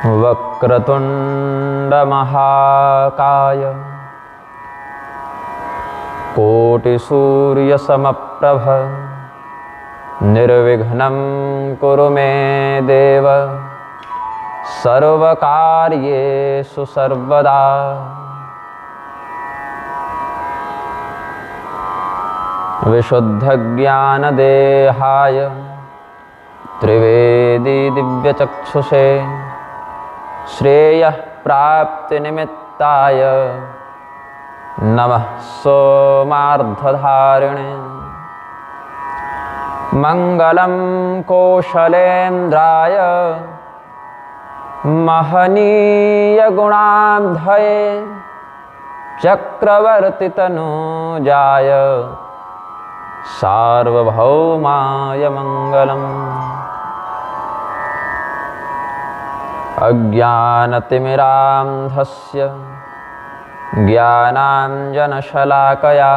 वक्रतुंड महाकाय कोटिसूर्य समप्रभ निर्विघ्नं कुरु मे देव सर्वकार्येषु सर्वदा। विशुद्धज्ञानदेहाय त्रिवेदी दिव्यचक्षुषे श्रेयः प्राप्तिनिमित्ताय नमः सोमार्धधारिणे। मंगलं कौशलेन्द्राय महनीय गुणाब्धये चक्रवर्तितनूजाय सार्वभौमाय मंगलम्। अज्ञानतिमिरान्धस्य ज्ञानाञ्जनशलाकया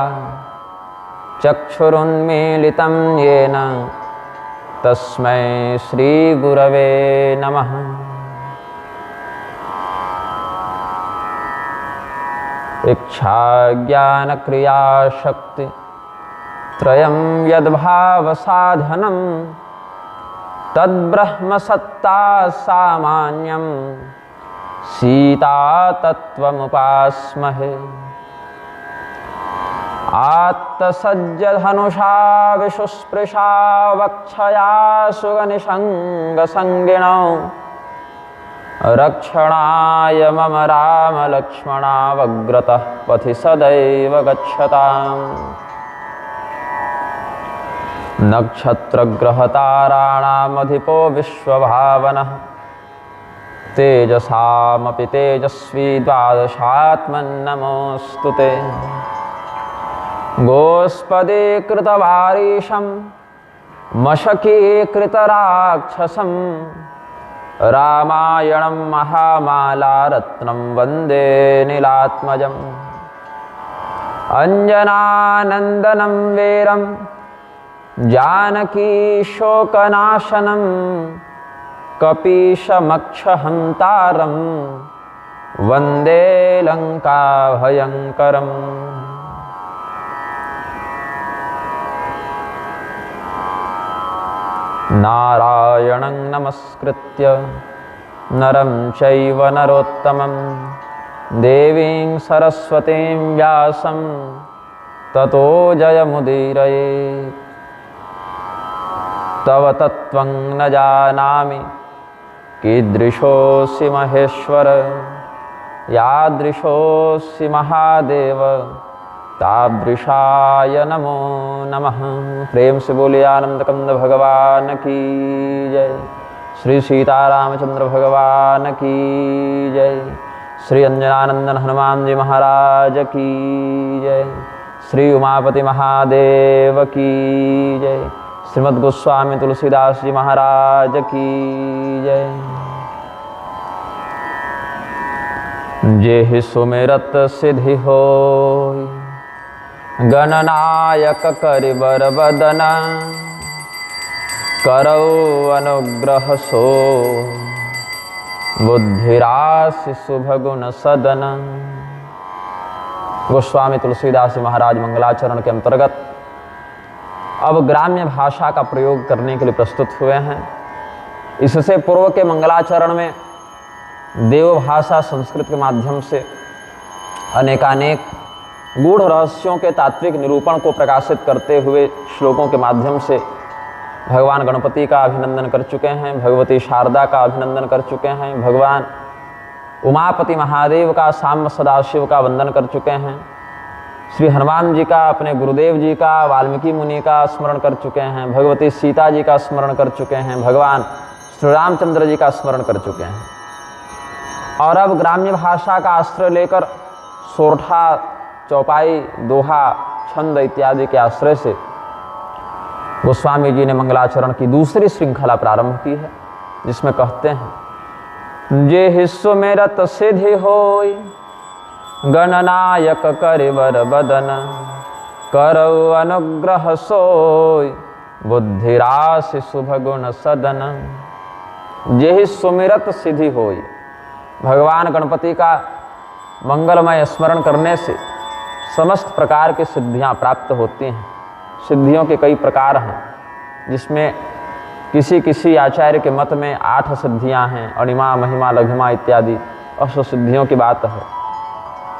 चक्षुरुन्मीलितं येन तस्मै श्रीगुरवे नमः। इच्छाज्ञानक्रियाशक्ति त्रयं यद्भावसाधनं तद्ब्रह्म सत्ता सामान्यं सीता तत्त्वमुपास्महे। आत्तसज्जधनुषा विशुस्पृशा वक्षया सुगनिषङ्गसङ्गिणौ रक्षणाय मम रामलक्ष्मणावग्रतः पथि सदैव गच्छताम्। नक्षत्रग्रहताराणामधिपो विश्वभावनः तेजसामपि तेजस्वी द्वादशात्मन्नमोऽस्तु ते। गोस्पदीकृतवारीशं मशकीकृतराक्षसं रामायणं महामालारत्नं वन्दे नीलात्मजम्। अञ्जनानन्दनं वीरं जानकी शोकनाशनं कपीशमक्षहन्तारं वन्दे लङ्काभयङ्करम्। नारायणं नमस्कृत्य नरं चैव नरोत्तमं देवीं सरस्वतीं व्यासं ततो जयमुदीरयेत्। तव तत्त्वं न जानामि कीदृशोऽसि महेश्वर यादृशोऽसि महादेव तादृशाय नमो नमः। प्रेम से बोलिए आनंद कंद भगवान की जय। श्री सीतारामचंद्र भगवान की जय। श्री अंजनानंदन हनुमान जी महाराज की जय। श्री उमापति महादेव की जय। श्रीमद् गोस्वामी तुलसीदास जी महाराज की जय। जेहि सुमिरत सिद्धि होय गणनायक करिबर बदन करौ अनुग्रह सो बुद्धिराशि शुभ गुण सदन। गोस्वामी तुलसीदास जी महाराज मंगलाचरण के अंतर्गत अब ग्राम्य भाषा का प्रयोग करने के लिए प्रस्तुत हुए हैं। इससे पूर्व के मंगलाचरण में देवभाषा संस्कृत के माध्यम से अनेकानेक गूढ़ रहस्यों के तात्विक निरूपण को प्रकाशित करते हुए श्लोकों के माध्यम से भगवान गणपति का अभिनंदन कर चुके हैं, भगवती शारदा का अभिनंदन कर चुके हैं, भगवान उमापति महादेव का, साम्ब सदाशिव का वंदन कर चुके हैं, श्री हनुमान जी का, अपने गुरुदेव जी का, वाल्मीकि मुनि का स्मरण कर चुके हैं, भगवती सीता जी का स्मरण कर चुके हैं, भगवान श्री रामचंद्र जी का स्मरण कर चुके हैं। और अब ग्राम्य भाषा का आश्रय लेकर सोरठा, चौपाई, दोहा, छंद इत्यादि के आश्रय से गोस्वामी जी ने मंगलाचरण की दूसरी श्रृंखला प्रारंभ की है, जिसमें कहते हैं जे हिस्सो में रत सिद्धि होय गणनायक करिबर बदन करौ अनुग्रह सोय बुद्धिराशि शुभ गुण सदन। जेहि सुमिरत सिद्धि होय, भगवान गणपति का मंगलमय स्मरण करने से समस्त प्रकार की सिद्धियां प्राप्त होती हैं। सिद्धियों के कई प्रकार हैं, जिसमें किसी किसी आचार्य के मत में 8 सिद्धियां हैं, अणिमा, महिमा, लघिमा इत्यादि अष्टसिद्धियों की बात है।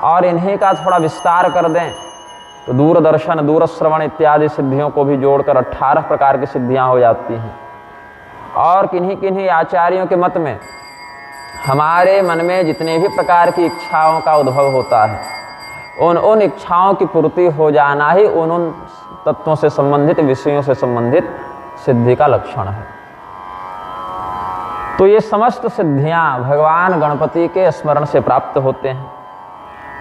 और इन्हीं का थोड़ा विस्तार कर दें तो दूरदर्शन, दूरश्रवण इत्यादि सिद्धियों को भी जोड़कर 18 प्रकार की सिद्धियां हो जाती हैं। और किन्हीं किन्हीं आचार्यों के मत में हमारे मन में जितने भी प्रकार की इच्छाओं का उद्भव होता है, उन इच्छाओं की पूर्ति हो जाना ही उन तत्वों से संबंधित, विषयों से संबंधित सिद्धि का लक्षण है। तो ये समस्त सिद्धियां भगवान गणपति के स्मरण से प्राप्त होते हैं।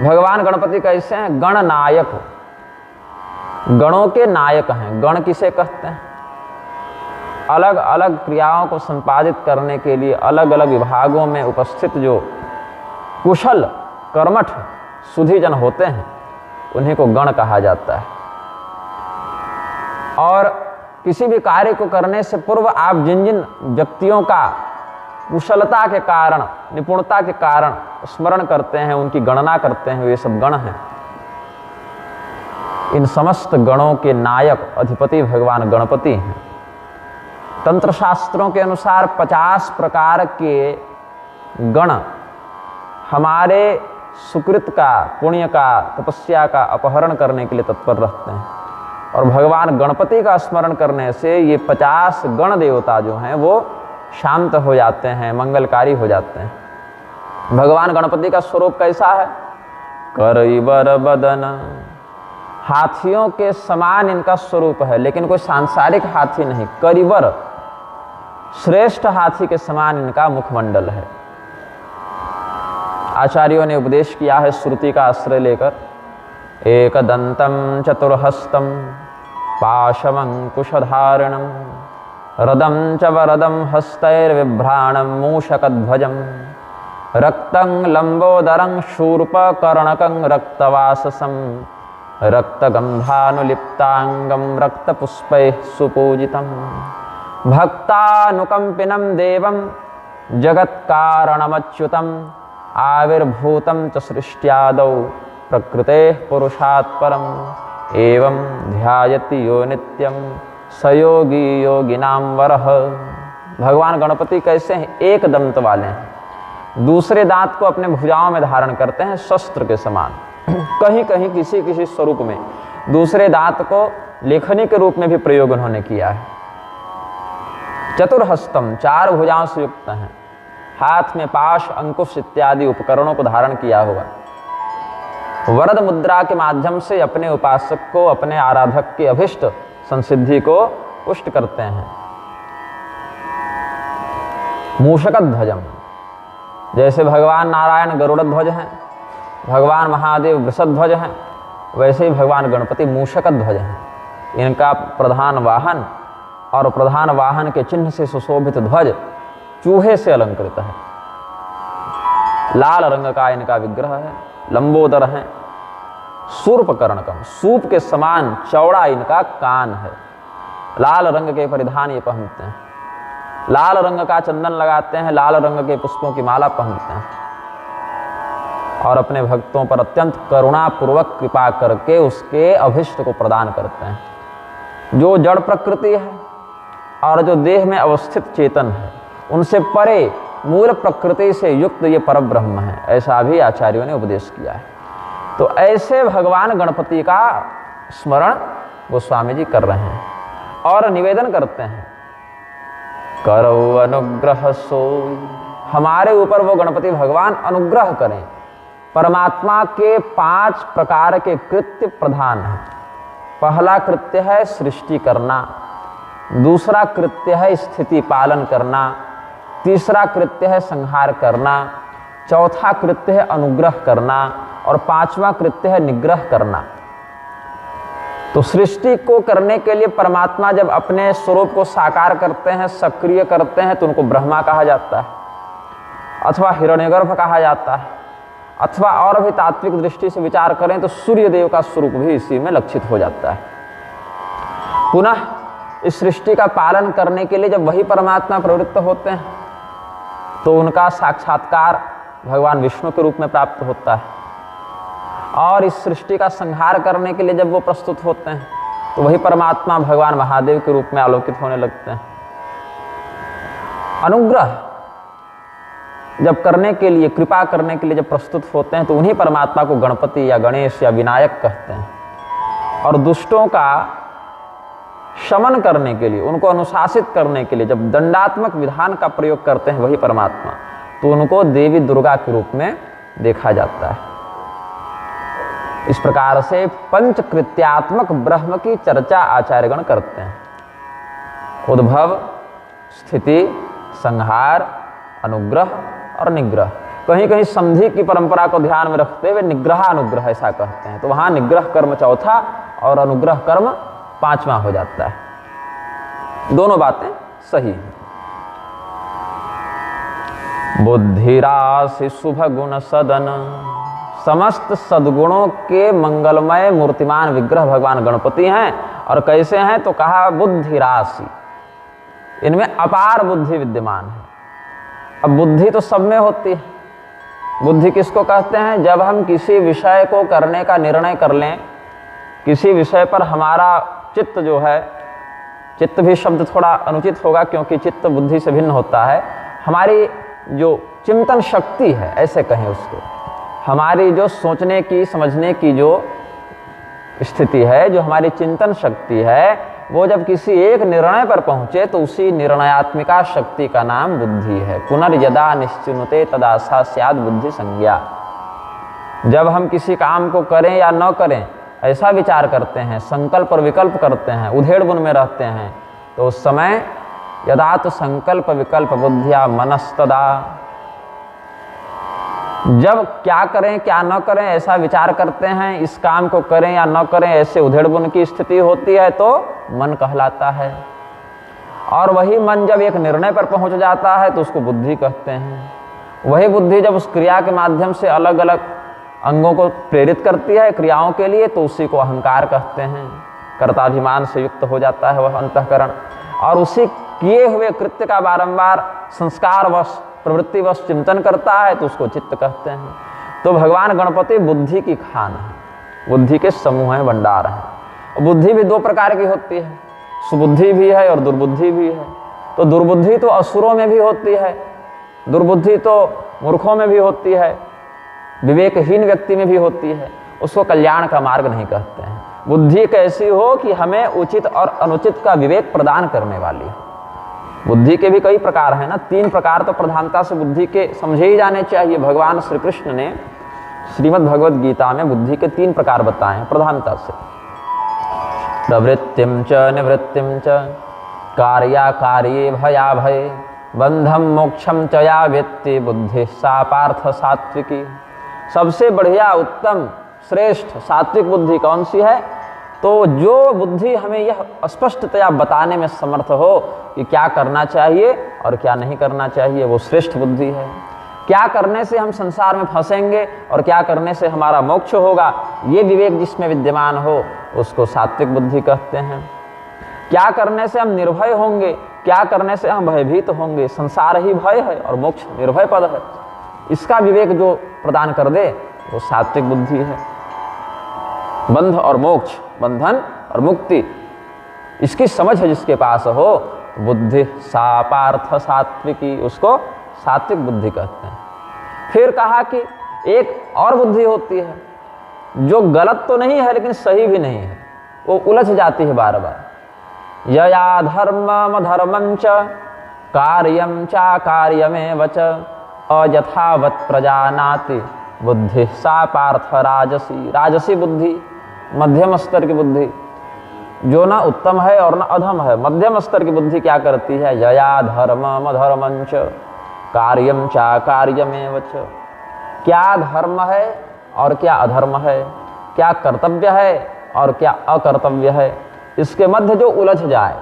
भगवान गणपति कैसे हैं? गणनायक, गणों के नायक हैं। गण किसे कहते हैं? अलग अलग क्रियाओं को संपादित करने के लिए अलग अलग विभागों में उपस्थित जो कुशल कर्मठ सुधीजन होते हैं, उन्हीं को गण कहा जाता है। और किसी भी कार्य को करने से पूर्व आप जिन जिन व्यक्तियों का कुशलता के कारण, निपुणता के कारण स्मरण करते हैं, उनकी गणना करते हैं, वे सब गण हैं। इन समस्त गणों के नायक अधिपति भगवान गणपति हैं। तंत्र शास्त्रों के अनुसार 50 प्रकार के गण हमारे सुकृत का, पुण्य का, तपस्या का अपहरण करने के लिए तत्पर रहते हैं। और भगवान गणपति का स्मरण करने से ये 50 गण देवता जो हैं वो शांत हो जाते हैं, मंगलकारी हो जाते हैं। भगवान गणपति का स्वरूप कैसा है? करइबर बदन, हाथियों के समान इनका स्वरूप है, लेकिन कोई सांसारिक हाथी नहीं, करिबर, श्रेष्ठ हाथी के समान इनका मुखमंडल है। आचार्यों ने उपदेश किया है श्रुति का आश्रय लेकर, एकदंतम चतुर्हस्तम पाशमंकुशधारिणम रदम च वरदम हस्तैर्विभ्राणम मूषकध्वजम रक्तं लंबोदरं शूर्पकर्णकं रक्तवाससं रक्तगंधानुलिप्तांगं रक्तपुष्पैः सुपूजितं भक्तानुकंपिनं देवं जगत्कारणमच्युतं आविर्भूतं च सृष्ट्यादौ प्रकृतेः पुरुषात् परम् एवं ध्यायति यो नित्यं स योगी योगिनां वरः। भगवान गणपति कैसे हैं? एक दंत वाले हैं, दूसरे दांत को अपने भुजाओं में धारण करते हैं शस्त्र के समान। कहीं कहीं किसी किसी स्वरूप में दूसरे दांत को लेखनी के रूप में भी प्रयोग उन्होंने किया है। चतुर्हस्तम, 4 भुजाओं से युक्त हैं, हाथ में पाश, अंकुश इत्यादि उपकरणों को धारण किया हुआ। वरद मुद्रा के माध्यम से अपने उपासक को, अपने आराधक की अभिष्ट संसिद्धि को पुष्ट करते हैं। मूषकध्वजम, जैसे भगवान नारायण गरुड़ ध्वज हैं, भगवान महादेव वृषध्वज हैं, वैसे ही भगवान गणपति मूषक ध्वज हैं। इनका प्रधान वाहन और प्रधान वाहन के चिन्ह से सुशोभित ध्वज चूहे से अलंकृत है। लाल रंग का इनका विग्रह है, लंबोदर हैं, शूर्पकर्णकम, सूप के समान चौड़ा इनका कान है। लाल रंग के परिधान ये पहनते हैं, लाल रंग का चंदन लगाते हैं, लाल रंग के पुष्पों की माला पहनते हैं और अपने भक्तों पर अत्यंत करुणापूर्वक कृपा करके उसके अभिष्ट को प्रदान करते हैं। जो जड़ प्रकृति है और जो देह में अवस्थित चेतन है, उनसे परे मूल प्रकृति से युक्त ये परब्रह्म है, ऐसा भी आचार्यों ने उपदेश किया है। तो ऐसे भगवान गणपति का स्मरण गोस्वामी जी कर रहे हैं और निवेदन करते हैं, करो अनुग्रह सोई, हमारे ऊपर वो गणपति भगवान अनुग्रह करें। परमात्मा के 5 प्रकार के कृत्य प्रधान हैं। पहला कृत्य है सृष्टि करना, दूसरा कृत्य है स्थिति पालन करना, तीसरा कृत्य है संहार करना, चौथा कृत्य है अनुग्रह करना और 5वां कृत्य है निग्रह करना। तो सृष्टि को करने के लिए परमात्मा जब अपने स्वरूप को साकार करते हैं, सक्रिय करते हैं, तो उनको ब्रह्मा कहा जाता है अथवा हिरण्यगर्भ कहा जाता है, अथवा और भी तात्विक दृष्टि से विचार करें तो सूर्य देव का स्वरूप भी इसी में लक्षित हो जाता है। पुनः इस सृष्टि का पालन करने के लिए जब वही परमात्मा प्रवृत्त होते हैं तो उनका साक्षात्कार भगवान विष्णु के रूप में प्राप्त होता है। और इस सृष्टि का संहार करने के लिए जब वो प्रस्तुत होते हैं तो वही परमात्मा भगवान महादेव के रूप में आलोकित होने लगते हैं। अनुग्रह जब करने के लिए, कृपा करने के लिए जब प्रस्तुत होते हैं तो उन्हीं परमात्मा को गणपति या गणेश या विनायक कहते हैं। और दुष्टों का शमन करने के लिए, उनको अनुशासित करने के लिए जब दंडात्मक विधान का प्रयोग करते हैं वही परमात्मा, तो उनको देवी दुर्गा के रूप में देखा जाता है। इस प्रकार से पंचकृत्यात्मक ब्रह्म की चर्चा आचार्यगण करते हैं। उद्भव, स्थिति, संहार, अनुग्रह और निग्रह। कहीं कहीं संधि की परंपरा को ध्यान में रखते हुए निग्रह अनुग्रह ऐसा कहते हैं, तो वहां निग्रह कर्म चौथा और अनुग्रह कर्म पांचवा हो जाता है। दोनों बातें सही हैं। बुद्धिराशि शुभ गुण सदन, समस्त सद्गुणों के मंगलमय मूर्तिमान विग्रह भगवान गणपति हैं। और कैसे हैं तो कहा बुद्धि राशि, इनमें अपार बुद्धि विद्यमान है। अब बुद्धि तो सब में होती है। बुद्धि किसको कहते हैं? जब हम किसी विषय को करने का निर्णय कर लें, किसी विषय पर हमारा चित्त जो है, चित्त भी शब्द थोड़ा अनुचित होगा क्योंकि चित्त बुद्धि से भिन्न होता है, हमारी जो चिंतन शक्ति है ऐसे कहें उसको, हमारी जो सोचने की समझने की जो स्थिति है, जो हमारी चिंतन शक्ति है, वो जब किसी एक निर्णय पर पहुंचे तो उसी निर्णयात्मिका शक्ति का नाम बुद्धि है। पुनर्यदा निश्चिनुते तदा सा स्यात् बुद्धि संज्ञा। जब हम किसी काम को करें या न करें ऐसा विचार करते हैं, संकल्प और विकल्प करते हैं, उधेड़ बुन में रहते हैं, तो उस समय यदा तो संकल्प विकल्प बुद्धिया मनस्तदा, जब क्या करें क्या न करें ऐसा विचार करते हैं, इस काम को करें या न करें ऐसे उधेड़ बुन की स्थिति होती है तो मन कहलाता है। और वही मन जब एक निर्णय पर पहुंच जाता है तो उसको बुद्धि कहते हैं। वही बुद्धि जब उस क्रिया के माध्यम से अलग अलग अंगों को प्रेरित करती है क्रियाओं के लिए तो उसी को अहंकार कहते हैं। कर्ताभिमान से युक्त हो जाता है वह अंतःकरण, और उसी किए हुए कृत्य का बारंबार संस्कारवश प्रवृत्तिवश चिंतन करता है तो उसको चित्त कहते हैं। तो भगवान गणपति बुद्धि की खान है, बुद्धि के समूह हैं, भंडार हैं। बुद्धि भी दो प्रकार की होती है, सुबुद्धि भी है और दुर्बुद्धि भी है। तो दुर्बुद्धि तो असुरों में भी होती है, दुर्बुद्धि तो मूर्खों में भी होती है, विवेकहीन व्यक्ति में भी होती है। उसको कल्याण का मार्ग नहीं कहते हैं। बुद्धि एक ऐसी हो कि हमें उचित और अनुचित का विवेक प्रदान करने वाली हो। बुद्धि के भी कई प्रकार हैं ना, 3 प्रकार तो प्रधानता से बुद्धि के समझे ही जाने चाहिए। भगवान श्री कृष्ण ने श्रीमद् भगवद गीता में बुद्धि के 3 प्रकार बताए हैं प्रधानता से। प्रवृत्तिम च निवृत्तिम च कार्याकार्ये भयाभये बंधम मोक्षम च या वेत्ति बुद्धि सा पार्थ सात्विकी। सबसे बढ़िया, उत्तम, श्रेष्ठ सात्विक बुद्धि कौन सी है? तो जो बुद्धि हमें यह स्पष्टतया बताने में समर्थ हो कि क्या करना चाहिए और क्या नहीं करना चाहिए, वो श्रेष्ठ बुद्धि है। क्या करने से हम संसार में फंसेंगे और क्या करने से हमारा मोक्ष होगा, ये विवेक जिसमें विद्यमान हो उसको सात्विक बुद्धि कहते हैं। क्या करने से हम निर्भय होंगे, क्या करने से हम भयभीत होंगे, संसार ही भय है और मोक्ष निर्भय पद है, इसका विवेक जो प्रदान कर दे वो सात्विक बुद्धि है। बंध और मोक्ष, बंधन और मुक्ति, इसकी समझ है जिसके पास हो, बुद्धि सा पार्थ सात्विकी, उसको सात्विक बुद्धि कहते हैं। फिर कहा कि एक और बुद्धि होती है जो गलत तो नहीं है लेकिन सही भी नहीं है, वो उलझ जाती है बार बार। यया धर्मम धर्मं च कार्यं च कार्यमेव च अयथावत् प्रजानाति बुद्धि सा पार्थ राजसी। राजसी बुद्धि मध्यम स्तर की बुद्धि, जो ना उत्तम है और ना अधम है, मध्यम स्तर की बुद्धि क्या करती है? यया धर्मम धर्मं च कार्यं च कार्यमेव च। क्या धर्म है और क्या अधर्म है, क्या कर्तव्य है और क्या अकर्तव्य है, इसके मध्य जो उलझ जाए,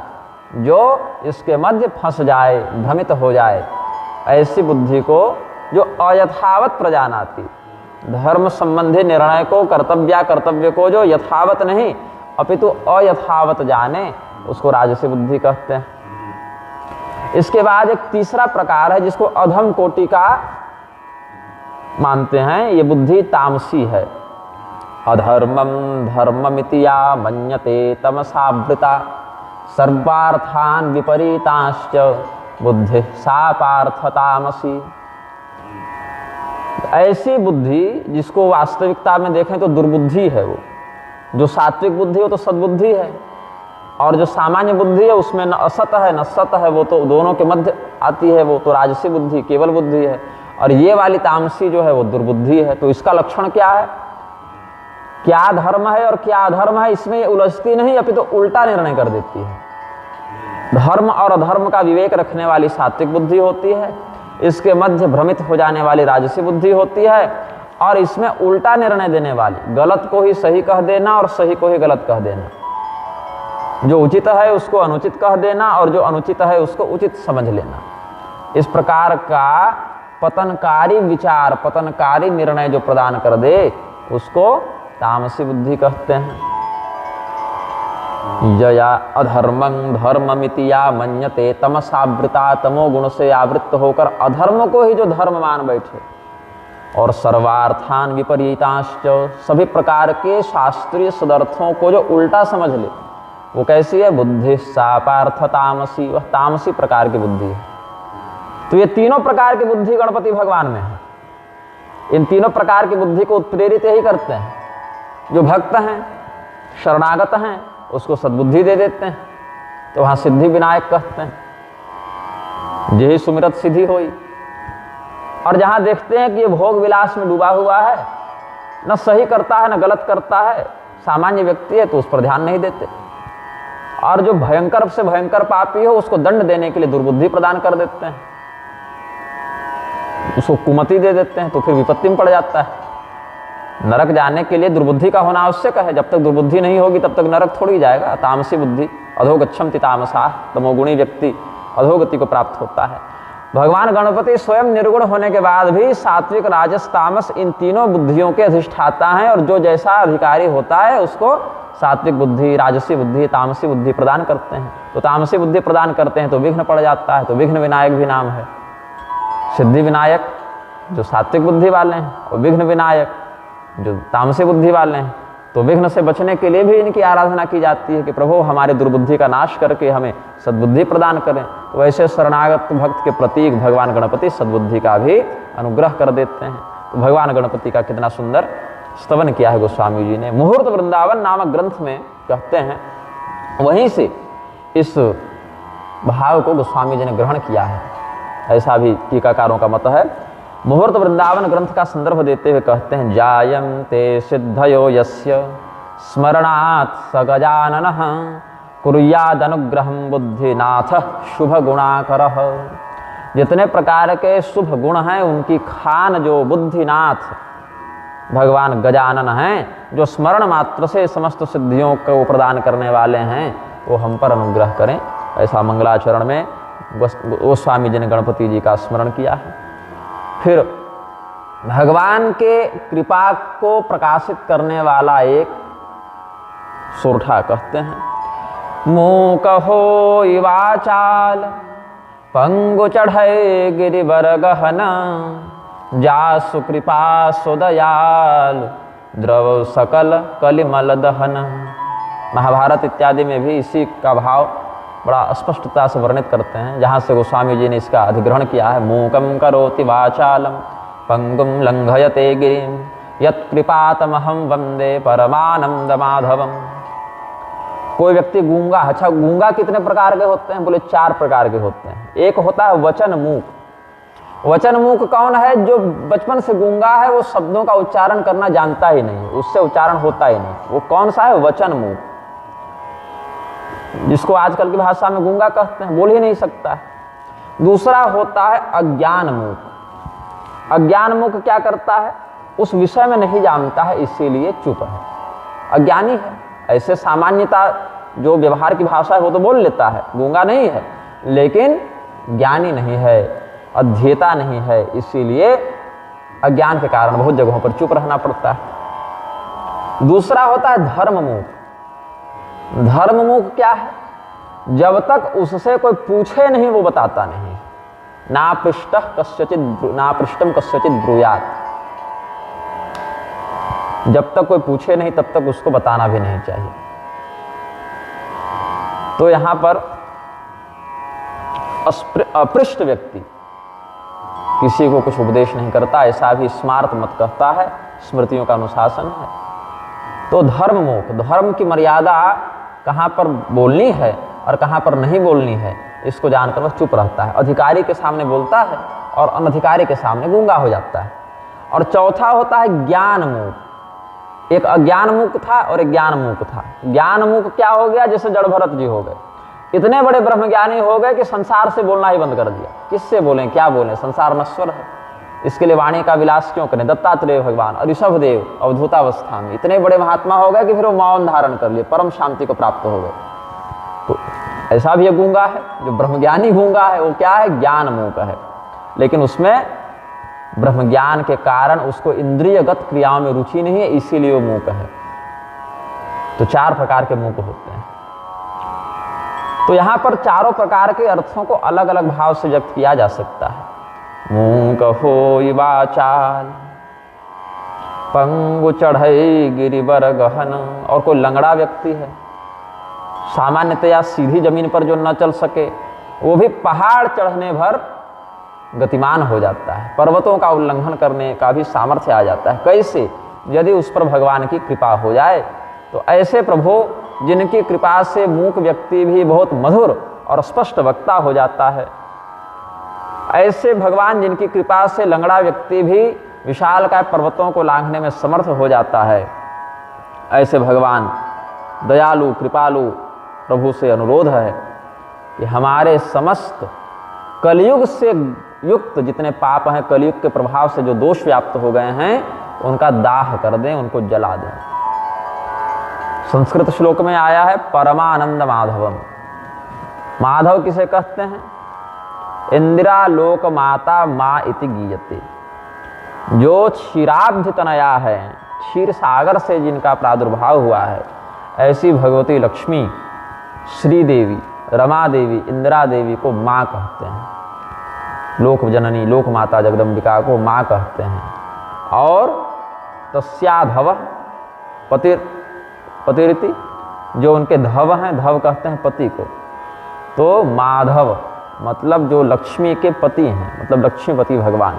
जो इसके मध्य फंस जाए, भ्रमित हो जाए, ऐसी बुद्धि को जो अयथावत प्रजानाति, धर्म संबंधी निर्णय को, कर्तव्य को जो यथावत नहीं अपितु अयथावत जाने, उसको राजसी बुद्धि कहते हैं। इसके बाद एक तीसरा प्रकार है जिसको अधम कोटि का मानते हैं ये बुद्धि तामसी है। अधर्मम धर्ममिति या मन्यते तमसावृता सर्वार्थान विपरीतांश्च बुद्धि सा पार्थ तामसी। ऐसी बुद्धि जिसको वास्तविकता में देखें तो दुर्बुद्धि है वो। जो सात्विक बुद्धि है वो तो सद्बुद्धि है, और जो सामान्य बुद्धि है उसमें न असत है न सत है, वो तो दोनों के मध्य आती है, वो तो राजसी बुद्धि केवल बुद्धि है। और ये वाली तामसी जो है वो दुर्बुद्धि है। तो इसका लक्षण क्या है, क्या धर्म है और क्या अधर्म है, इसमें ये उलझती नहीं, अपितु तो उल्टा निर्णय कर देती है। धर्म और अधर्म का विवेक रखने वाली सात्विक बुद्धि होती है, इसके मध्य भ्रमित हो जाने वाली राजसी बुद्धि होती है, और इसमें उल्टा निर्णय देने वाली, गलत को ही सही कह देना और सही को ही गलत कह देना, जो उचित है उसको अनुचित कह देना और जो अनुचित है उसको उचित समझ लेना। इस प्रकार का पतनकारी विचार, पतनकारी निर्णय जो प्रदान कर दे उसको तामसी बुद्धि कहते हैं। यया अधर्मं धर्ममिति या मन्यते तमसावृता, तमोगुण से आवृत्त होकर अधर्म को ही जो धर्म मान बैठे, और सर्वार्थान विपरीतांश्च, सभी प्रकार के शास्त्रीय सदर्थों को जो उल्टा समझ ले, वो कैसी है, बुद्धि सा पार्थ तामसी, वह तामसी प्रकार की बुद्धि है। तो ये तीनों प्रकार की बुद्धि गणपति भगवान में है। इन तीनों प्रकार की बुद्धि को उत्प्रेरित यही करते हैं। जो भक्त हैं, शरणागत हैं, उसको सद्बुद्धि दे देते हैं, तो वहां सिद्धि विनायक कहते हैं, यही सुमिरत सिद्धि होई। और जहां देखते हैं कि ये भोग विलास में डूबा हुआ है, न सही करता है न गलत करता है, सामान्य व्यक्ति है, तो उस पर ध्यान नहीं देते। और जो भयंकर से भयंकर पापी हो उसको दंड देने के लिए दुर्बुद्धि प्रदान कर देते हैं, उसको कुमति दे देते हैं, तो फिर विपत्ति में पड़ जाता है। नरक जाने के लिए दुर्बुद्धि का होना आवश्यक है। जब तक दुर्बुद्धि नहीं होगी तब तक नरक थोड़ी जाएगा। तामसी बुद्धि अधोगच्छन्ति तामसा, तमोगुणी व्यक्ति अधोगति को प्राप्त होता है। भगवान गणपति स्वयं निर्गुण होने के बाद भी सात्विक राजस तामस इन तीनों बुद्धियों के अधिष्ठाता हैं, और जो जैसा अधिकारी होता है उसको सात्विक बुद्धि, राजसी बुद्धि, तामसी बुद्धि प्रदान करते हैं। तो तामसी बुद्धि प्रदान करते हैं तो विघ्न पड़ जाता है, तो विघ्न विनायक भी नाम है। सिद्धि विनायक जो सात्विक बुद्धि वाले हैं, और विघ्न विनायक जो तामसी बुद्धि वाले हैं। तो विघ्न से बचने के लिए भी इनकी आराधना की जाती है कि प्रभु हमारे दुर्बुद्धि का नाश करके हमें सद्बुद्धि प्रदान करें। तो वैसे शरणागत भक्त के प्रतीक भगवान गणपति सद्बुद्धि का भी अनुग्रह कर देते हैं। तो भगवान गणपति का कितना सुंदर स्तवन किया है गोस्वामी जी ने। मुहूर्त वृंदावन नामक ग्रंथ में कहते हैं, वहीं से इस भाव को गोस्वामी जी ने ग्रहण किया है, ऐसा भी टीकाकारों का मत है। मुहूर्त वृंदावन ग्रंथ का संदर्भ देते हुए कहते हैं, जायन्ते सिद्धयो यस्य स्मरणात् स गजाननः कुर्यादनुग्रहं बुद्धिनाथ शुभ गुणाकरः। जितने प्रकार के शुभ गुण हैं उनकी खान जो बुद्धिनाथ भगवान गजानन हैं, जो स्मरण मात्र से समस्त सिद्धियों को प्रदान करने वाले हैं, वो हम पर अनुग्रह करें। ऐसा मंगलाचरण में गोस्वामी जी ने गणपति जी का स्मरण किया है। फिर भगवान के कृपा को प्रकाशित करने वाला एक सोरठा कहते हैं, मूक होई वाचाल पंगु चढ़े गिरिवर गहन जासु कृपा सुदयाल द्रव सकल कलिमल दहन। महाभारत इत्यादि में भी इसी का भाव बड़ा स्पष्टता से वर्णित करते हैं, जहाँ से गोस्वामी जी ने इसका अधिग्रहण किया है। मूकं करोति वाचालम पंगुम लंघयते गिरिम यत्कृपातमहं वंदे परमानंद माधवम। कोई व्यक्ति गूंगा, अच्छा गूंगा कितने प्रकार के होते हैं, बोले 4 प्रकार के होते हैं। एक होता है वचन मूक। वचन मूक कौन है, जो बचपन से गूंगा है, वो शब्दों का उच्चारण करना जानता ही नहीं, उससे उच्चारण होता ही नहीं। वो कौन सा है, वचन मूक, जिसको आजकल की भाषा में गूंगा कहते हैं, बोल ही नहीं सकता है। दूसरा होता है अज्ञान मूक। अज्ञान मूक क्या करता है, उस विषय में नहीं जानता है इसीलिए चुप है, अज्ञानी है। ऐसे सामान्यता जो व्यवहार की भाषा है वो तो बोल लेता है, गूंगा नहीं है, लेकिन ज्ञानी नहीं है, अध्येता नहीं है, इसीलिए अज्ञान के कारण बहुत जगहों पर चुप रहना पड़ता है। दूसरा होता है धर्ममुख। धर्ममुख क्या है, जब तक उससे कोई पूछे नहीं वो बताता नहीं। ना पृष्टम कस्यचित ब्रूयात। जब तक कोई पूछे नहीं तब तक उसको बताना भी नहीं चाहिए। तो यहाँ पर अपृष्ट व्यक्ति किसी को कुछ उपदेश नहीं करता, ऐसा भी स्मार्त मत कहता है, स्मृतियों का अनुशासन है। तो धर्ममुख, धर्म की मर्यादा कहाँ पर बोलनी है और कहाँ पर नहीं बोलनी है, इसको जानकर वह चुप रहता है। अधिकारी के सामने बोलता है और अनधिकारी के सामने गूंगा हो जाता है। और चौथा होता है ज्ञान मूक। एक अज्ञान मूक था और एक ज्ञान मूक था। ज्ञान मूक क्या हो गया? जैसे जड़ भरत जी हो गए, इतने बड़े ब्रह्मज्ञानी हो गए कि संसार से बोलना ही बंद कर दिया। किससे बोलें, क्या बोलें, संसार नश्वर है, इसके लिए वाणी का विलास क्यों करें। दत्तात्रेय भगवान और ऋषभदेव अवधूतावस्था में इतने बड़े महात्मा हो गए कि फिर वो मौन धारण कर लिए, परम शांति को प्राप्त हो गए। तो ऐसा भी एक गूंगा है, जो ब्रह्मज्ञानी गूंगा है वो क्या है? ज्ञान मूक है। लेकिन उसमें ब्रह्मज्ञान के कारण उसको इंद्रियगत क्रियाओं में रुचि नहीं है, इसीलिए वो मूक है। तो 4 प्रकार के मूक होते हैं। तो यहाँ पर चारों प्रकार के अर्थों को अलग अलग भाव से व्यक्त किया जा सकता है। मूक होई वाचाल, पंगु चढ़ई गिरिबर गहन। और कोई लंगड़ा व्यक्ति है, सामान्यतया सीधी जमीन पर जो न चल सके, वो भी पहाड़ चढ़ने भर गतिमान हो जाता है, पर्वतों का उल्लंघन करने का भी सामर्थ्य आ जाता है। कैसे? यदि उस पर भगवान की कृपा हो जाए। तो ऐसे प्रभु जिनकी कृपा से मूक व्यक्ति भी बहुत मधुर और स्पष्ट वक्ता हो जाता है, ऐसे भगवान जिनकी कृपा से लंगड़ा व्यक्ति भी विशालकाय पर्वतों को लांघने में समर्थ हो जाता है, ऐसे भगवान दयालु कृपालु प्रभु से अनुरोध है कि हमारे समस्त कलयुग से युक्त जितने पाप हैं, कलयुग के प्रभाव से जो दोष व्याप्त हो गए हैं, उनका दाह कर दें, उनको जला दें। संस्कृत श्लोक में आया है परमानंद माधवम। माधव किसे कहते हैं? इंदिरा लोक माता माँ इति गीयते। जो क्षीराब्ध तनया है, क्षीर सागर से जिनका प्रादुर्भाव हुआ है, ऐसी भगवती लक्ष्मी, श्री देवी, रमा देवी, इंदिरा देवी को माँ कहते हैं। लोक जननी, लोक माता जगदम्बिका को माँ कहते हैं। और तस्याधव पतिरिति, जो उनके धव हैं, धव कहते हैं पति को। तो माधव मतलब जो लक्ष्मी के पति हैं, मतलब लक्ष्मीपति भगवान।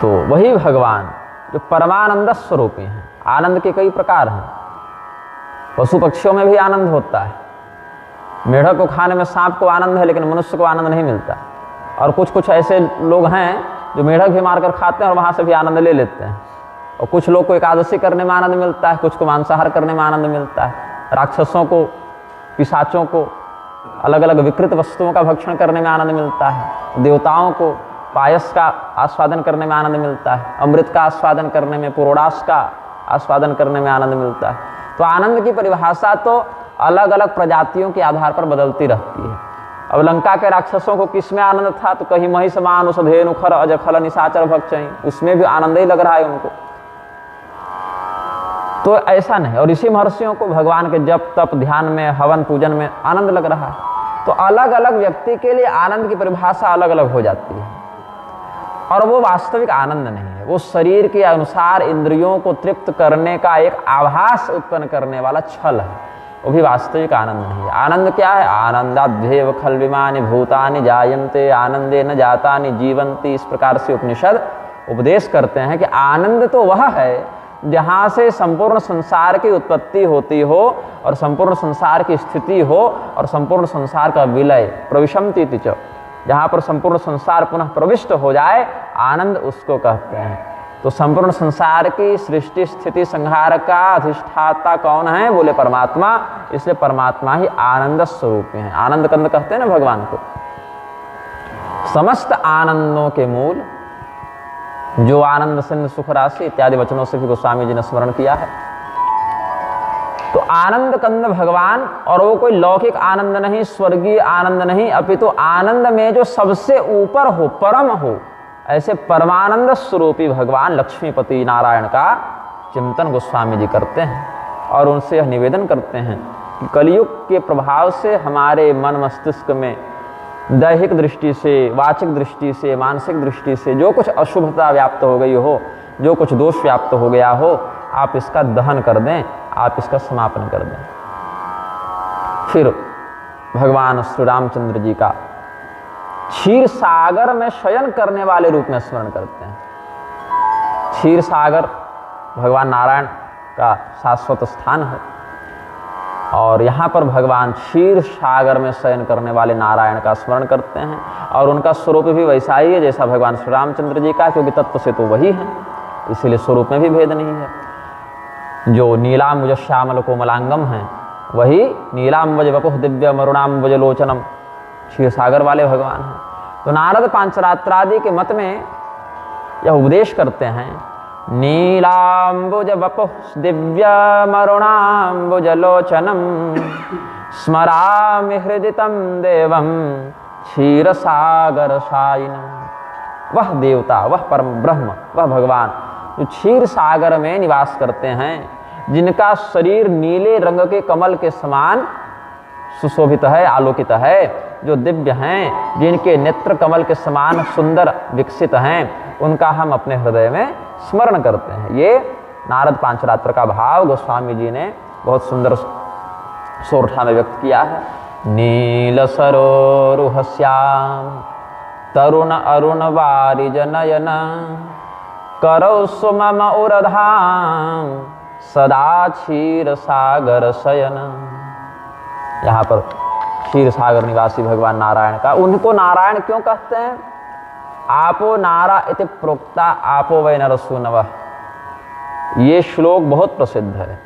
तो वही भगवान जो परमानंद स्वरूपी हैं। आनंद के कई प्रकार हैं। पशु पक्षियों में भी आनंद होता है। मेढक को खाने में सांप को आनंद है, लेकिन मनुष्य को आनंद नहीं मिलता। और कुछ ऐसे लोग हैं जो मेढक भी मारकर खाते हैं और वहाँ से भी आनंद ले लेते हैं। और कुछ लोग को एकादशी करने में आनंद मिलता है, कुछ को मांसाहार करने में आनंद मिलता है। राक्षसों को, पिशाचों को अलग अलग विकृत वस्तुओं का भक्षण करने में आनंद मिलता है। देवताओं को पायस का आस्वादन करने में आनंद मिलता है, अमृत का आस्वादन करने में, पुरोडास का आस्वादन करने में आनंद मिलता है। तो आनंद की परिभाषा तो अलग अलग प्रजातियों के आधार पर बदलती रहती है। अब लंका के राक्षसों को किस में आनंद था? तो कहीं महिष मानुष धेनु खर अज खल निशाचर भक्षई, उसमें भी आनंद ही लग रहा है उनको। तो ऐसा नहीं। और ऋषि महर्षियों को भगवान के जप तप ध्यान में, हवन पूजन में आनंद लग रहा है। तो अलग अलग व्यक्ति के लिए आनंद की परिभाषा अलग अलग हो जाती है। और वो वास्तविक आनंद नहीं है, वो शरीर के अनुसार इंद्रियों को तृप्त करने का एक आभास उत्पन्न करने वाला छल है, वो भी वास्तविक आनंद नहीं है। आनंद क्या है? आनंदाध्येव खल विमानि भूतानि जायन्ते आनंदे न जातानि जीवन्ति। इस प्रकार से उपनिषद उपदेश करते हैं कि आनंद तो वह है जहाँ से संपूर्ण संसार की उत्पत्ति होती हो और संपूर्ण संसार की स्थिति हो और संपूर्ण संसार का विलय, प्रविशन्ति च, जहाँ पर संपूर्ण संसार पुनः प्रविष्ट हो जाए, आनंद उसको कहते हैं। तो संपूर्ण संसार की सृष्टि स्थिति संहार का अधिष्ठाता कौन है? बोले परमात्मा। इसलिए परमात्मा ही आनंद स्वरूप है। आनंद कंद कहते हैं ना भगवान को। समस्त आनंदों के मूल, जो आनंद सिंधु सुख राशि इत्यादि वचनों से भी गोस्वामी जी ने स्मरण किया है। तो आनंद कंद भगवान, और वो कोई लौकिक आनंद नहीं, स्वर्गीय आनंद नहीं, अपितु आनंद में जो सबसे ऊपर हो, परम हो, ऐसे परमानंद स्वरूपी भगवान लक्ष्मीपति नारायण का चिंतन गोस्वामी जी करते हैं। और उनसे यह निवेदन करते हैं कि कलयुग के प्रभाव से हमारे मन मस्तिष्क में दैहिक दृष्टि से, वाचिक दृष्टि से, मानसिक दृष्टि से जो कुछ अशुभता व्याप्त हो गई हो, जो कुछ दोष व्याप्त हो गया हो आप इसका दहन कर दें, आप इसका समापन कर दें। फिर भगवान श्री रामचंद्र जी का क्षीर सागर में शयन करने वाले रूप में स्मरण करते हैं। क्षीर सागर भगवान नारायण का शाश्वत स्थान है और यहाँ पर भगवान क्षीर सागर में शयन करने वाले नारायण का स्मरण करते हैं और उनका स्वरूप भी वैसा ही है जैसा भगवान श्री रामचंद्र जी का, क्योंकि तत्व से तो वही है, इसीलिए स्वरूप में भी भेद नहीं है। जो नीलाम्बुज श्यामल कोमलांगम हैं वही नीलाम्बुज वपुः दिव्य मरुणाम्बुज लोचनम क्षीर सागर वाले भगवान हैं। तो नारद पांचरात्रादि के मत में यह उपदेश करते हैं, नीलाम्बुज वपुः दिव्य मरुणाम्बुज लोचनम स्मरामि हृदि तं देवं क्षीर सागर शायिनम। वह देवता, वह परम ब्रह्म, वह भगवान जो क्षीर सागर में निवास करते हैं, जिनका शरीर नीले रंग के कमल के समान सुशोभित है, आलोकित है, जो दिव्य हैं, जिनके नेत्र कमल के समान सुंदर विकसित हैं, उनका हम अपने हृदय में स्मरण करते हैं। ये नारद पांचरात्र का भाव गोस्वामी जी ने बहुत सुंदर सोरठा में व्यक्त किया है। नील सरोरुह श्याम तरुण अरुण वारिज नयन करौ सुमम उरधाम सदा क्षीर सागर शयन। यहाँ पर क्षीर सागर निवासी भगवान नारायण का, उनको नारायण क्यों कहते हैं? आपो नारा इति प्रोक्ता आपो वै नरसूनवः। ये श्लोक बहुत प्रसिद्ध है,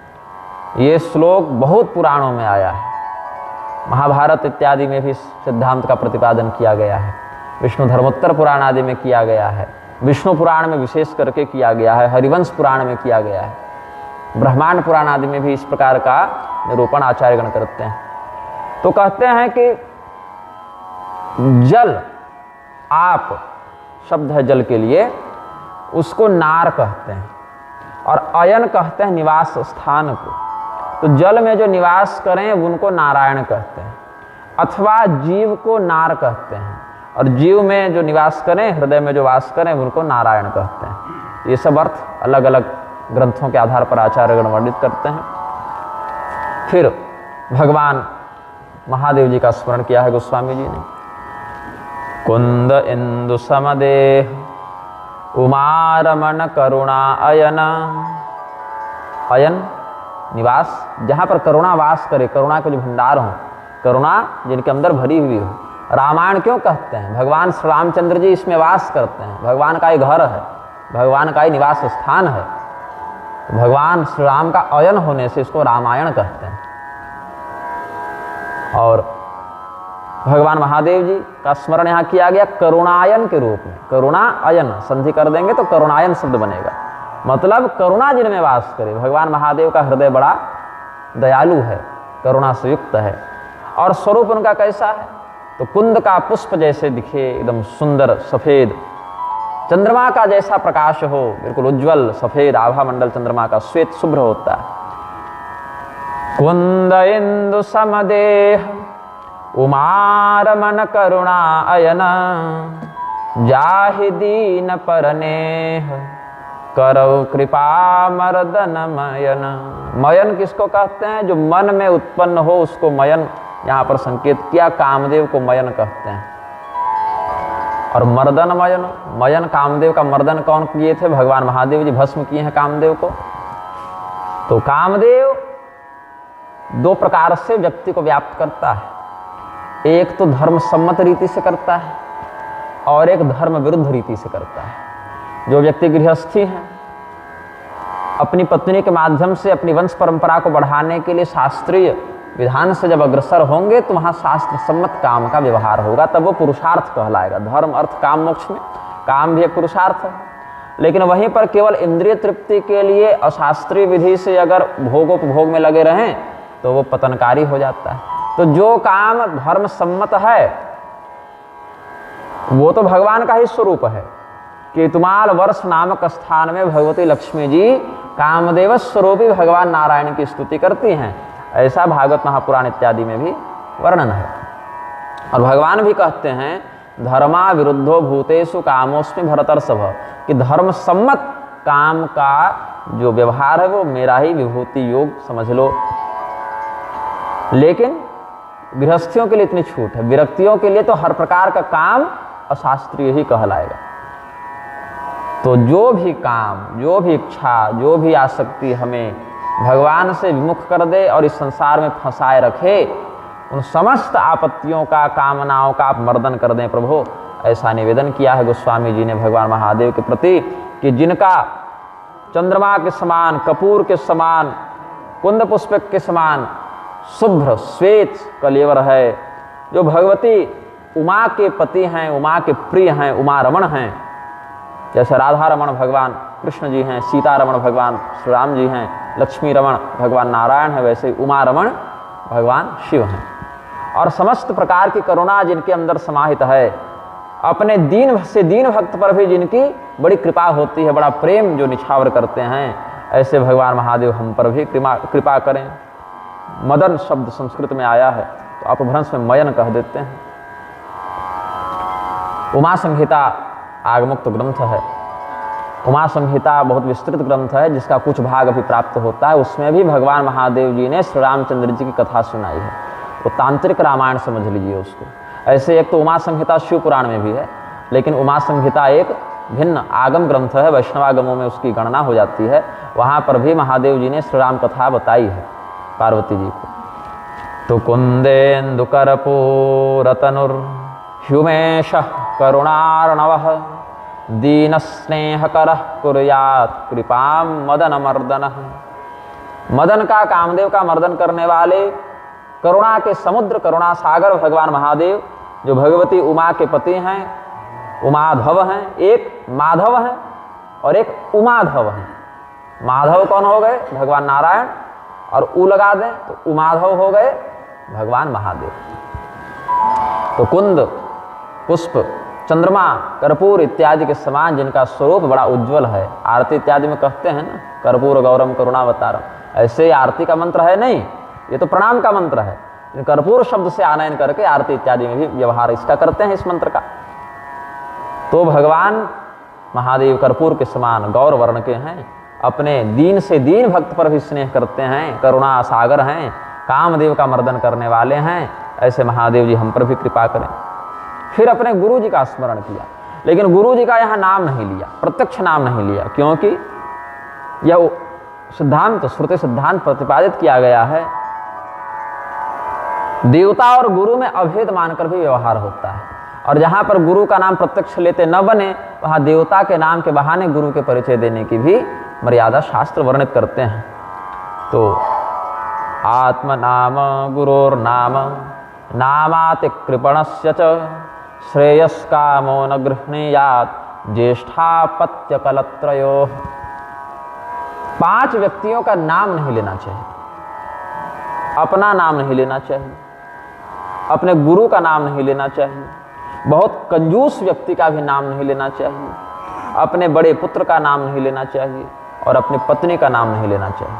ये श्लोक बहुत पुराणों में आया है, महाभारत इत्यादि में भी सिद्धांत का प्रतिपादन किया गया है, विष्णु धर्मोत्तर पुराण आदि में किया गया है, विष्णु पुराण में विशेष करके किया गया है, हरिवंश पुराण में किया गया है, ब्रह्मांड पुराण आदि में भी इस प्रकार का निरूपण आचार्यगण करते हैं। तो कहते हैं कि जल, आप शब्द है जल के लिए, उसको नार कहते हैं और अयन कहते हैं निवास स्थान को। तो जल में जो निवास करें उनको नारायण कहते हैं, अथवा जीव को नार कहते हैं, और जीव में जो निवास करें, हृदय में जो वास करें, उनको नारायण कहते हैं। ये सब अर्थ अलग अलग ग्रंथों के आधार पर आचार्यगण वर्णित करते हैं। फिर भगवान महादेव जी का स्मरण किया है गोस्वामी जी ने। कुंद इंदु समदेह उमारमण करुणा अयन। अयन निवास, जहाँ पर करुणा वास करे, करुणा के जो भंडार हो, करुणा जिनके अंदर भरी हुई हो। रामायण क्यों कहते हैं? भगवान श्री रामचंद्र जी इसमें वास करते हैं, भगवान का ही घर है, भगवान का ही निवास स्थान है। तो भगवान श्री राम का अयन होने से इसको रामायण कहते हैं। और भगवान महादेव जी का स्मरण यहाँ किया गया करुणायन के रूप में। करुणा अयन संधि कर देंगे तो करुणायन शब्द बनेगा, मतलब करुणा जिनमें वास करे। भगवान महादेव का हृदय बड़ा दयालु है, करुणा से युक्त है। और स्वरूप उनका कैसा है? तो कुंद का पुष्प जैसे दिखे, एकदम सुंदर सफेद, चंद्रमा का जैसा प्रकाश हो, बिल्कुल उज्जवल सफेद आभा मंडल चंद्रमा का श्वेत शुभ्र होता है। कुंद इंदु समदेह उमारमन करुणा अयन जाहि दीन परनेह करौ कृपा मर्दन मयन। मयन किसको कहते हैं? जो मन में उत्पन्न हो उसको मयन यहाँ पर संकेत किया, कामदेव को मयन कहते हैं। और मर्दन मयन, मयन कामदेव का मर्दन कौन किए थे? भगवान महादेव जी भस्म किए हैं कामदेव को। तो कामदेव दो प्रकार से व्यक्ति को व्याप्त करता है, एक तो धर्म सम्मत रीति से करता है और एक धर्म विरुद्ध रीति से करता है। जो व्यक्ति गृहस्थी हैं, अपनी पत्नी के माध्यम से अपनी वंश परंपरा को बढ़ाने के लिए शास्त्रीय विधान से जब अग्रसर होंगे तो वहाँ शास्त्र सम्मत काम का व्यवहार होगा, तब वो पुरुषार्थ कहलाएगा। धर्म अर्थ काम मोक्ष में काम भी एक पुरुषार्थ है, लेकिन वहीं पर केवल इंद्रिय तृप्ति के लिए अशास्त्रीय विधि से अगर भोगोपभोग में लगे रहें तो वो पतनकारी हो जाता है। तो जो काम धर्म सम्मत है वो तो भगवान का ही स्वरूप है। केतुमाल वर्ष नामक स्थान में भगवती लक्ष्मी जी कामदेव स्वरूपी भगवान नारायण की स्तुति करती हैं, ऐसा भागवत महापुराण इत्यादि में भी वर्णन है। और भगवान भी कहते हैं धर्मा विरुद्धो भूतेषु कामोस्मि भरतर्षभ, कि धर्म सम्मत काम का जो व्यवहार है वो मेरा ही विभूति योग समझ लो। लेकिन गृहस्थियों के लिए इतनी छूट है, विरक्तियों के लिए तो हर प्रकार का काम अशास्त्रीय ही कहलाएगा। तो जो भी काम, जो भी इच्छा, जो भी आसक्ति हमें भगवान से विमुख कर दे और इस संसार में फंसाए रखे, उन समस्त आपत्तियों का, कामनाओं का आप मर्दन कर दें प्रभु। ऐसा निवेदन किया है गोस्वामी जी ने भगवान महादेव के प्रति कि जिनका चंद्रमा के समान, कपूर के समान, कुंद पुष्पक के समान शुभ्र श्वेत कलेवर है, जो भगवती उमा के पति हैं, उमा के प्रिय हैं, उमा रमण हैं, जैसे राधा रमण भगवान कृष्ण जी हैं, सीता रमण भगवान श्री राम जी हैं, लक्ष्मी रमण भगवान नारायण है, वैसे उमा रमण भगवान शिव हैं। और समस्त प्रकार की करुणा जिनके अंदर समाहित है, अपने दीन से दीन भक्त पर भी जिनकी बड़ी कृपा होती है, बड़ा प्रेम जो निछावर करते हैं, ऐसे भगवान महादेव हम पर भी कृपा करें। मदन शब्द संस्कृत में आया है तो अपभ्रंश में मयन कह देते हैं। उमा संहिता आगमुक्त ग्रंथ है। उमा संहिता बहुत विस्तृत ग्रंथ है जिसका कुछ भाग अभी प्राप्त होता है। उसमें भी भगवान महादेव जी ने श्री रामचंद्र जी की कथा सुनाई है। वो तांत्रिक रामायण समझ लीजिए उसको। ऐसे एक तो उमा संहिता शिव पुराण में भी है, लेकिन उमा संहिता एक भिन्न आगम ग्रंथ है, वैष्णवागमों में उसकी गणना हो जाती है। वहाँ पर भी महादेव जी ने श्री राम कथा बताई है पार्वती जी को। तो कुंदेन्दु कर्पूरतनुर ह्युमेश करुणार्णवः दीन स्नेहकर कुर्यात् कृपाम मदन मर्दनः। मदन का, कामदेव का मर्दन करने वाले करुणा के समुद्र, करुणा सागर भगवान महादेव, जो भगवती उमा के पति हैं, उमाधव हैं। एक माधव हैं और एक उमाधव हैं। माधव कौन हो गए? भगवान नारायण। और उ लगा दें तो उमाधव हो गए भगवान महादेव। तो कुंद, पुष्प, चंद्रमा, कर्पूर इत्यादि के समान जिनका स्वरूप बड़ा उज्जवल है। आरती इत्यादि में कहते हैं ना, कर्पूर गौरम करुणावतारम। ऐसे ही आरती का मंत्र है नहीं, ये तो प्रणाम का मंत्र है। कर्पूर शब्द से आनयन करके आरती इत्यादि में भी व्यवहार इसका करते हैं, इस मंत्र का। तो भगवान महादेव कर्पूर के समान गौर वर्ण के हैं, अपने दीन से दीन भक्त पर भी स्नेह करते हैं, करुणा सागर हैं, कामदेव का मर्दन करने वाले हैं। ऐसे महादेव जी हम पर भी कृपा करें। फिर अपने गुरु जी का स्मरण किया, लेकिन गुरु जी का यहाँ नाम नहीं लिया, प्रत्यक्ष नाम नहीं लिया, क्योंकि यह सिद्धांत, श्रुति सिद्धांत प्रतिपादित किया गया है। देवता और गुरु में अभेद मानकर भी व्यवहार होता है, और जहाँ पर गुरु का नाम प्रत्यक्ष लेते न बने, वहाँ देवता के नाम के बहाने गुरु के परिचय देने की भी मर्यादा शास्त्र वर्णित करते हैं। तो आत्म नाम गुरोर्नाम नामाति कृपणस्य च श्रेयस्कामो न गृह्णीयात् ज्येष्ठापत्य कलत्रयोः। 5 व्यक्तियों का नाम नहीं लेना चाहिए। अपना नाम नहीं लेना चाहिए, अपने गुरु का नाम नहीं लेना चाहिए, बहुत कंजूस व्यक्ति का भी नाम नहीं लेना चाहिए, अपने बड़े पुत्र का नाम नहीं लेना चाहिए, और अपनी पत्नी का नाम नहीं लेना चाहिए।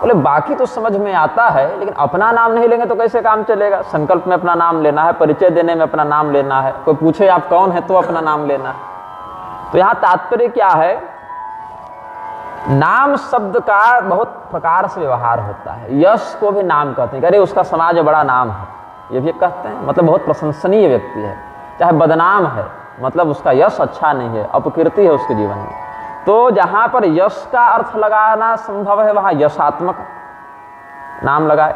बोले बाकी तो समझ में आता है, लेकिन अपना नाम नहीं लेंगे तो कैसे काम चलेगा? संकल्प में अपना नाम लेना है, परिचय देने में अपना नाम लेना है, कोई पूछे आप कौन है तो अपना नाम लेना है। तो यहाँ तात्पर्य क्या है? नाम शब्द का बहुत प्रकार से व्यवहार होता है। यश को भी नाम कहते हैं, अरे उसका समाज में बड़ा नाम है, ये भी कहते हैं, मतलब बहुत प्रशंसनीय व्यक्ति है। चाहे बदनाम है, मतलब उसका यश अच्छा नहीं है, अपकीर्ति है उसके जीवन में। तो जहाँ पर यश का अर्थ लगाना संभव है, वहाँ यशात्मक नाम लगाए,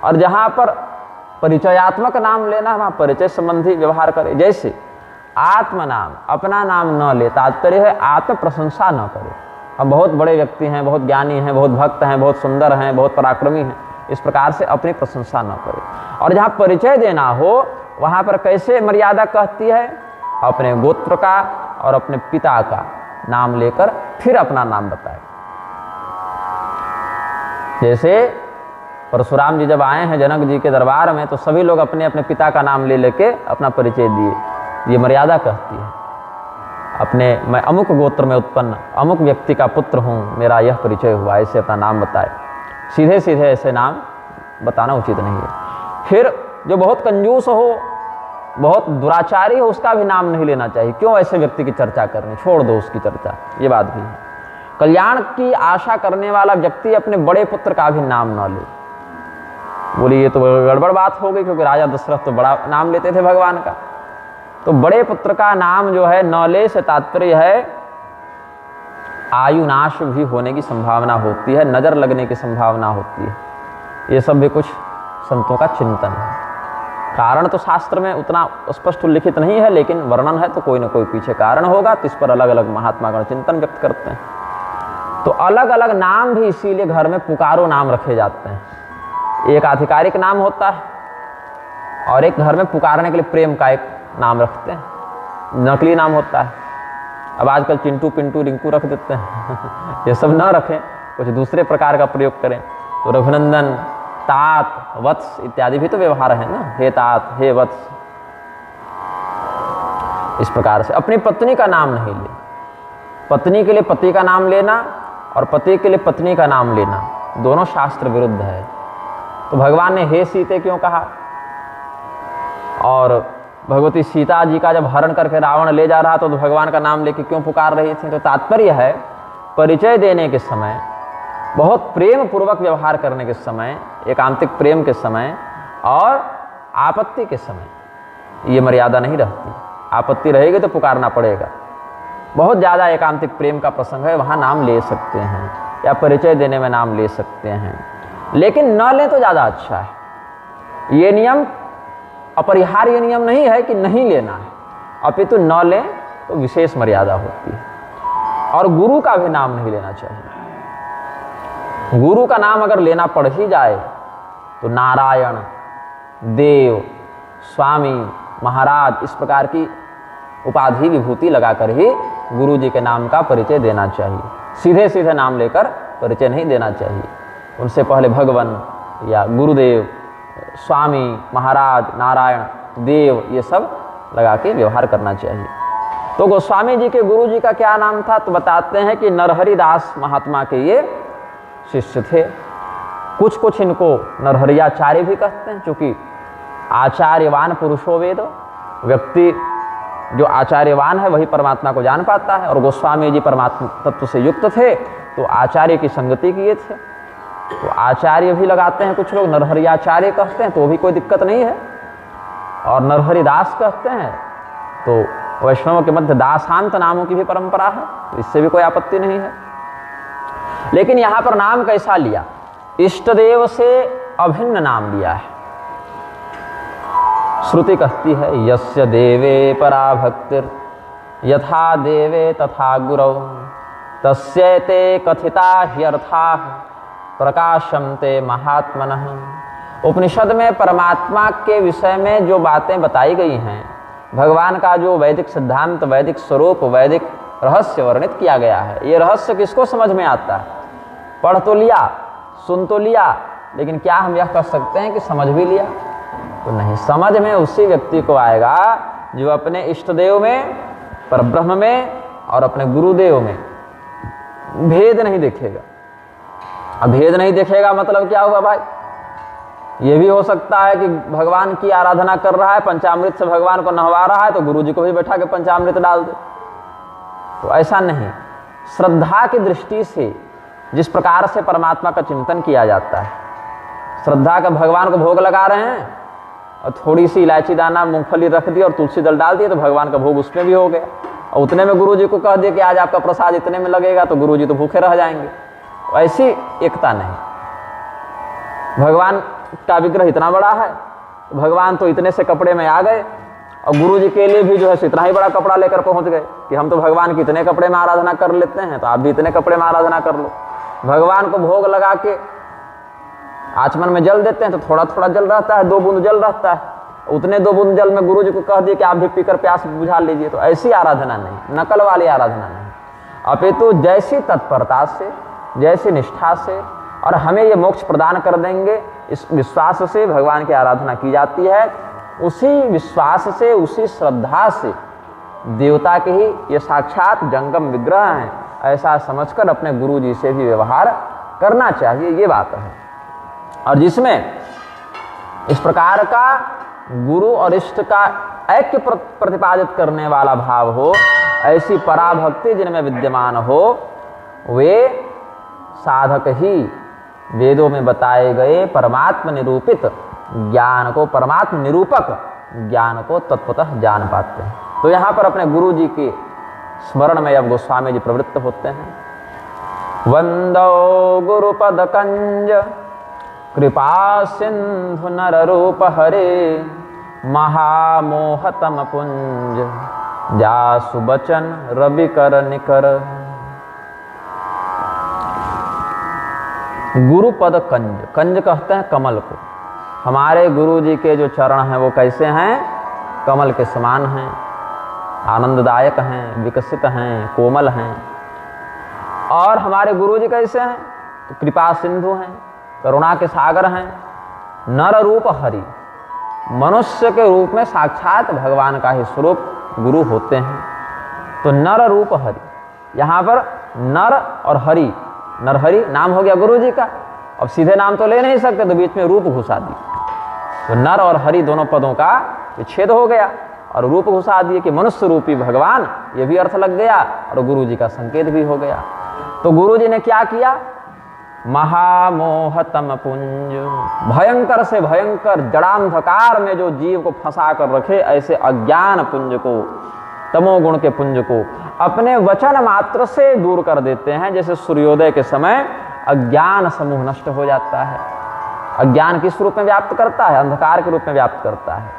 और जहाँ पर परिचयात्मक नाम लेना, वहाँ परिचय संबंधी व्यवहार करे। जैसे आत्म नाम, अपना नाम न ले, तात्पर्य है आत्म प्रशंसा न करे। हम बहुत बड़े व्यक्ति हैं, बहुत ज्ञानी हैं, बहुत भक्त हैं, बहुत सुंदर हैं, बहुत पराक्रमी हैं, इस प्रकार से अपनी प्रशंसा न करे। और जहाँ परिचय देना हो, वहाँ पर कैसे मर्यादा कहती है? अपने गोत्र का और अपने पिता का नाम लेकर फिर अपना नाम बताए। जैसे परशुराम जी जब आए हैं जनक जी के दरबार में, तो सभी लोग अपने अपने पिता का नाम ले लेके अपना परिचय दिए। ये मर्यादा कहती है, अपने मैं अमुक गोत्र में उत्पन्न अमुक व्यक्ति का पुत्र हूँ, मेरा यह परिचय हुआ, ऐसे अपना नाम बताए। सीधे सीधे ऐसे नाम बताना उचित नहीं है। फिर जो बहुत कंजूस हो, बहुत दुराचारी हो उसका भी नाम नहीं लेना चाहिए। क्यों ऐसे व्यक्ति की चर्चा करनी, छोड़ दो उसकी चर्चा, ये बात भी है। कल्याण की आशा करने वाला व्यक्ति अपने बड़े पुत्र का भी नाम न ले। बोली ये तो गड़बड़ बात हो गई, क्योंकि राजा दशरथ तो बड़ा नाम लेते थे भगवान का। तो बड़े पुत्र का नाम जो है न ले से तात्पर्य है आयु नाश भी होने की संभावना होती है, नजर लगने की संभावना होती है। ये सब भी कुछ संतों का चिंतन है। कारण तो शास्त्र में उतना स्पष्ट उल्लिखित नहीं है, लेकिन वर्णन है तो कोई ना कोई पीछे कारण होगा, तो इस पर अलग अलग महात्मागण चिंतन व्यक्त करते हैं। तो अलग अलग नाम भी इसीलिए घर में पुकारो नाम रखे जाते हैं। एक आधिकारिक नाम होता है और एक घर में पुकारने के लिए प्रेम का एक नाम रखते हैं, नकली नाम होता है। अब आजकल चिंटू पिंटू रिंकू रख देते हैं ये सब ना रखें, कुछ दूसरे प्रकार का प्रयोग करें। तो रघुनंदन, तात, वत्स इत्यादि भी तो व्यवहार है ना, हे तात, हे वत्स। इस प्रकार से अपनी पत्नी का नाम नहीं ले। पत्नी के लिए पति का नाम लेना और पति के लिए पत्नी का नाम लेना दोनों शास्त्र विरुद्ध है। तो भगवान ने हे सीते क्यों कहा, और भगवती सीता जी का जब हरण करके रावण ले जा रहा तो भगवान का नाम लेके क्यों पुकार रही थी। तो तात्पर्य है परिचय देने के समय, बहुत प्रेम पूर्वक व्यवहार करने के समय, एकांतिक प्रेम के समय और आपत्ति के समय ये मर्यादा नहीं रहती। आपत्ति रहेगी तो पुकारना पड़ेगा। बहुत ज़्यादा एकांतिक प्रेम का प्रसंग है, वहाँ नाम ले सकते हैं, या परिचय देने में नाम ले सकते हैं, लेकिन न लें तो ज़्यादा अच्छा है। ये नियम अपरिहार्य नियम नहीं है कि नहीं लेना है, अपितु न लें तो विशेष मर्यादा होती है। और गुरु का भी नाम नहीं लेना चाहिए। गुरु का नाम अगर लेना पड़ ही जाए तो नारायण, देव, स्वामी, महाराज इस प्रकार की उपाधि विभूति लगाकर ही गुरु जी के नाम का परिचय देना चाहिए। सीधे सीधे नाम लेकर परिचय नहीं देना चाहिए। उनसे पहले भगवान या गुरुदेव, स्वामी, महाराज, नारायण, देव ये सब लगा के व्यवहार करना चाहिए। तो गोस्वामी जी के गुरु जी का क्या नाम था, तो बताते हैं कि नरहरि दास महात्मा के ये शिष्य थे। कुछ कुछ इनको नरहरियाचार्य भी कहते हैं, क्योंकि आचार्यवान पुरुषो वेद, व्यक्ति जो आचार्यवान है वही परमात्मा को जान पाता है। और गोस्वामी जी परमात्मा तत्व से युक्त थे तो आचार्य की संगति किए थे, तो आचार्य भी लगाते हैं। कुछ लोग नरहरियाचार्य कहते हैं तो भी कोई दिक्कत नहीं है, और नरहरिदास कहते हैं तो वैष्णवों के मध्य दासांत नामों की भी परंपरा है, तो इससे भी कोई आपत्ति नहीं है। लेकिन यहाँ पर नाम कैसा लिया, इष्टदेव से अभिन्न नाम लिया है। श्रुति कहती है यस्य देवे परा भक्तिर यथा देवे तथा गुरौ तस्यते कथिता ह्यर्था प्रकाशन्ते महात्मनः। उपनिषद में परमात्मा के विषय में जो बातें बताई गई हैं, भगवान का जो वैदिक सिद्धांत, वैदिक स्वरूप, वैदिक रहस्य वर्णित किया गया है, ये रहस्य किसको समझ में आता है? पढ़ तो लिया, सुन तो लिया, लेकिन क्या हम यह कह सकते हैं कि समझ भी लिया? तो नहीं। समझ में उसी व्यक्ति को आएगा जो अपने इष्टदेव में, परब्रह्म में और अपने गुरुदेव में भेद नहीं देखेगा। अब भेद नहीं देखेगा मतलब क्या हुआ भाई? ये भी हो सकता है कि भगवान की आराधना कर रहा है, पंचामृत से भगवान को नहवा रहा है, तो गुरु जी को भी बैठा के पंचामृत डाल दे। तो ऐसा नहीं। श्रद्धा की दृष्टि से जिस प्रकार से परमात्मा का चिंतन किया जाता है, श्रद्धा का भगवान को भोग लगा रहे हैं और थोड़ी सी इलायची दाना, मूंगफली रख दी और तुलसी दल डाल दिए तो भगवान का भोग उसमें भी हो गया। और उतने में गुरु जी को कह दिया कि आज आपका प्रसाद इतने में लगेगा, तो गुरु जी तो भूखे रह जाएंगे। ऐसी एकता नहीं। भगवान का विग्रह इतना बड़ा है, भगवान तो इतने से कपड़े में आ गए और गुरु जी के लिए भी जो है इतना ही बड़ा कपड़ा लेकर पहुंच गए कि हम तो भगवान की इतने कपड़े में आराधना कर लेते हैं, तो आप भी इतने कपड़े में आराधना कर लो। भगवान को भोग लगा के आचमन में जल देते हैं तो थोड़ा थोड़ा जल रहता है, 2 बूंद जल रहता है, उतने 2 बूंद जल में गुरु जी को कह दिए कि आप भी पीकर प्यास बुझा लीजिए। तो ऐसी आराधना नहीं, नकल वाली आराधना नहीं, अपितु जैसी तत्परता से, जैसी निष्ठा से और हमें ये मोक्ष प्रदान कर देंगे इस विश्वास से भगवान की आराधना की जाती है। उसी विश्वास से, उसी श्रद्धा से देवता के ही ये साक्षात जंगम विग्रह हैं, ऐसा समझकर अपने गुरु जी से भी व्यवहार करना चाहिए, ये बात है। और जिसमें इस प्रकार का गुरु और इष्ट का ऐक्य प्रतिपादित करने वाला भाव हो, ऐसी पराभक्ति जिनमें विद्यमान हो, वे साधक ही वेदों में बताए गए परमात्म निरूपित ज्ञान को, परमात्म निरूपक ज्ञान को तत्वतः जान पाते हैं। तो यहाँ पर अपने गुरु जी के स्मरण में अब गोस्वामी जी प्रवृत्त होते हैं। वंदो गुरुपद कंज कृपा सिंधु नर रूप हरे, महामोहतम पुंज जासु बचन रवि कर निकर। गुरुपद कंज, कंज कहते हैं कमल को। हमारे गुरु जी के जो चरण हैं वो कैसे हैं? कमल के समान हैं, आनंददायक हैं, विकसित हैं, कोमल हैं। और हमारे गुरु जी कैसे हैं? तो कृपा सिंधु हैं, करुणा के सागर हैं, नर रूप हरि, मनुष्य के रूप में साक्षात भगवान का ही स्वरूप गुरु होते हैं। तो नर रूप हरि, यहाँ पर नर और हरि, नरहरि नाम हो गया गुरु जी का। अब सीधे नाम तो ले नहीं सकते, तो बीच में रूप घुसा दी, तो नर और हरि दोनों पदों का विच्छेद हो गया और रूप घुसा दिए कि मनुष्य रूपी भगवान, ये भी अर्थ लग गया और गुरु जी का संकेत भी हो गया। तो गुरु जी ने क्या किया? महामोहतम पुंज, भयंकर से भयंकर जड़ांधकार में जो जीव को फंसा कर रखे, ऐसे अज्ञान पुंज को, तमोगुण के पुंज को अपने वचन मात्र से दूर कर देते हैं। जैसे सूर्योदय के समय अज्ञान समूह नष्ट हो जाता है। अज्ञान किस रूप में व्याप्त करता है? अंधकार के रूप में व्याप्त करता है।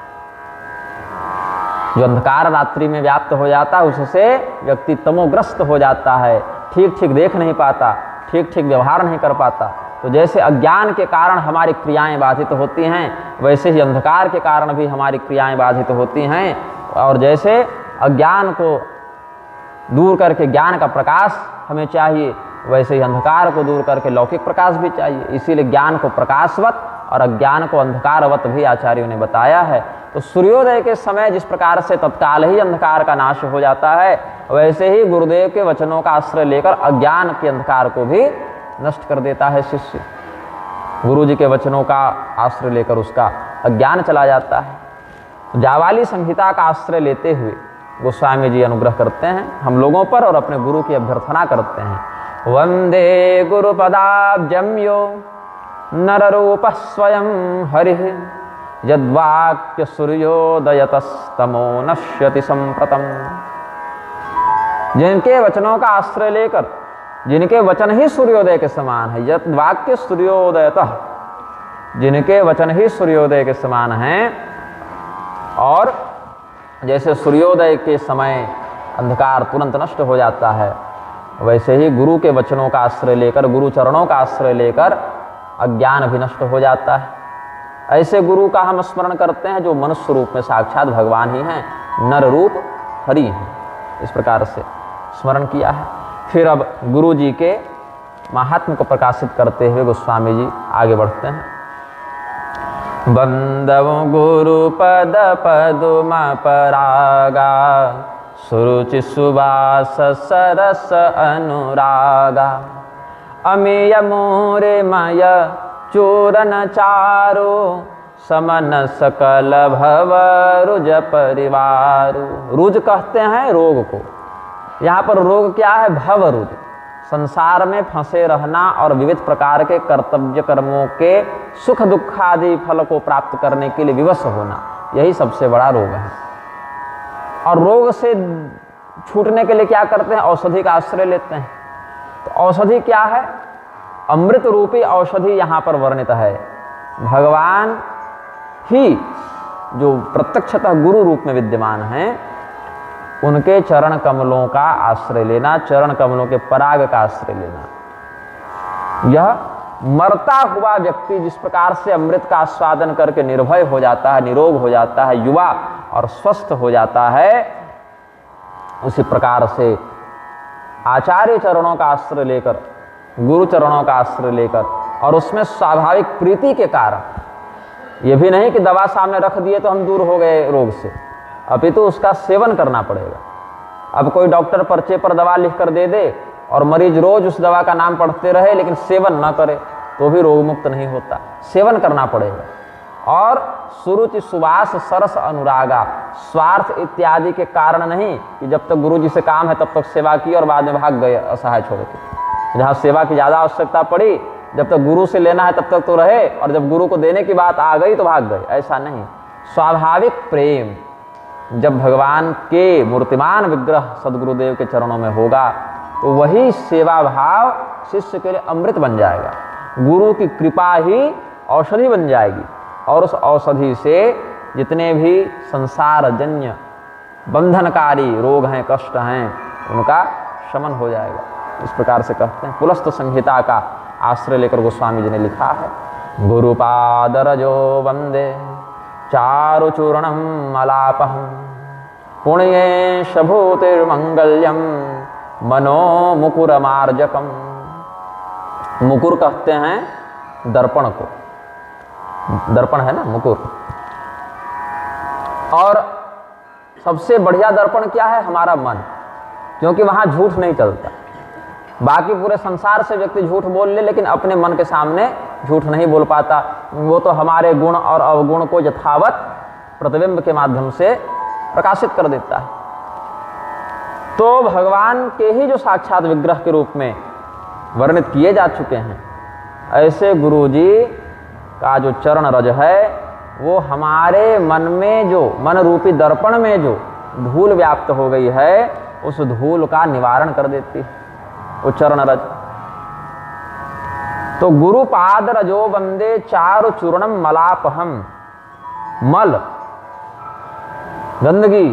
जो अंधकार रात्रि में व्याप्त हो जाता है, उससे व्यक्ति तमोग्रस्त हो जाता है, ठीक ठीक देख नहीं पाता, ठीक ठीक व्यवहार नहीं कर पाता। तो जैसे अज्ञान के कारण हमारी क्रियाएं बाधित होती हैं, वैसे ही अंधकार के कारण भी हमारी क्रियाएं बाधित होती हैं। और जैसे अज्ञान को दूर करके ज्ञान का प्रकाश हमें चाहिए, वैसे ही अंधकार को दूर करके लौकिक प्रकाश भी चाहिए। इसीलिए ज्ञान को प्रकाशवत और अज्ञान को अंधकारवत भी आचार्यों ने बताया है। तो सूर्योदय के समय जिस प्रकार से तत्काल ही अंधकार का नाश हो जाता है, वैसे ही गुरुदेव के वचनों का आश्रय लेकर अज्ञान के अंधकार को भी नष्ट कर देता है शिष्य। गुरु जी के वचनों का आश्रय लेकर उसका अज्ञान चला जाता है। जावाली संहिता का आश्रय लेते हुए गोस्वामी जी अनुग्रह करते हैं हम लोगों पर और अपने गुरु की अभ्यर्थना करते हैं। वंदे गुरुपदाब्जं यो नररूपः स्वयं हरिः, यद्वाक्य सूर्योदयतस्तमो नश्यति संप्रतम्। जिनके वचनों का आश्रय लेकर, जिनके वचन ही सूर्योदय के समान है, यद्वाक्य सूर्योदयतः, जिनके वचन ही सूर्योदय के समान हैं। और जैसे सूर्योदय के समय अंधकार तुरंत नष्ट हो जाता है, वैसे ही गुरु के वचनों का आश्रय लेकर, गुरु चरणों का आश्रय लेकर अज्ञान भी नष्ट हो जाता है। ऐसे गुरु का हम स्मरण करते हैं जो मनुष्य रूप में साक्षात भगवान ही हैं, नर रूप हरि हैं। इस प्रकार से स्मरण किया है। फिर अब गुरु जी के महात्म्य को प्रकाशित करते हुए गोस्वामी जी आगे बढ़ते हैं। बंदव गुरु पद पदुम परागा, सुरुचि सुवास सरस अनुरागा, अमेय मोरे मय चूरन चारो, समन सकल भव रुज परिवारु। रुज कहते हैं रोग को। यहाँ पर रोग क्या है? भव रुज, संसार में फंसे रहना और विविध प्रकार के कर्तव्य कर्मों के सुख दुख आदि फल को प्राप्त करने के लिए विवश होना, यही सबसे बड़ा रोग है। और रोग से छूटने के लिए क्या करते हैं? औषधि का आश्रय लेते हैं। तो औषधि क्या है? अमृत रूपी औषधि यहाँ पर वर्णित है। भगवान ही जो प्रत्यक्षतः गुरु रूप में विद्यमान हैं, उनके चरण कमलों का आश्रय लेना, चरण कमलों के पराग का आश्रय लेना। यह मरता हुआ व्यक्ति जिस प्रकार से अमृत का आस्वादन करके निर्भय हो जाता है, निरोग हो जाता है, युवा और स्वस्थ हो जाता है, उसी प्रकार से आचार्य चरणों का आश्रय लेकर, गुरु चरणों का आश्रय लेकर, और उसमें स्वाभाविक प्रीति के कारण, ये भी नहीं कि दवा सामने रख दिए तो हम दूर हो गए रोग से, अपितु उसका सेवन करना पड़ेगा। अब कोई डॉक्टर पर्चे पर दवा लिख कर दे दे और मरीज रोज उस दवा का नाम पढ़ते रहे लेकिन सेवन न करे, तो भी रोग मुक्त नहीं होता। सेवन करना पड़ेगा और सुरुचि सुवास सरस अनुरागा, स्वार्थ इत्यादि के कारण नहीं कि जब तक गुरु जी से काम है तब तक सेवा की और बाद में भाग गए असहाय छोड़ के। जहाँ सेवा की ज़्यादा आवश्यकता पड़ी, जब तक गुरु से लेना है तब तक तो रहे, और जब गुरु को देने की बात आ गई तो भाग गए, ऐसा नहीं। स्वाभाविक प्रेम जब भगवान के मूर्तिमान विग्रह सद्गुरुदेव के चरणों में होगा तो वही सेवा भाव शिष्य के लिए अमृत बन जाएगा। गुरु की कृपा ही औषधि बन जाएगी, और उस औषधि से जितने भी संसार जन्य बंधनकारी रोग हैं, कष्ट हैं, उनका शमन हो जाएगा। इस प्रकार से कहते हैं। पुलस्त संहिता का आश्रय लेकर गोस्वामी जी ने लिखा है, गुरुपादरजो वंदे चारुचूर्णम मलापहम पुण्येश भूतिर्मंगल्यम मनो मुकुरमार्जकम। मुकुर कहते हैं दर्पण को, दर्पण है ना मुकुर। और सबसे बढ़िया दर्पण क्या है? हमारा मन, क्योंकि वहां झूठ नहीं चलता। बाकी पूरे संसार से व्यक्ति झूठ बोल ले, लेकिन अपने मन के सामने झूठ नहीं बोल पाता। वो तो हमारे गुण और अवगुण को यथावत प्रतिबिंब के माध्यम से प्रकाशित कर देता है। तो भगवान के ही जो साक्षात विग्रह के रूप में वर्णित किए जा चुके हैं, ऐसे गुरु जी का जो चरण रज है वो हमारे मन में, जो मन रूपी दर्पण में जो धूल व्याप्त हो गई है, उस धूल का निवारण कर देती है वो चरण रज। तो गुरुपाद रजो वंदे चारु चूर्णम मलापहम। मल, गंदगी,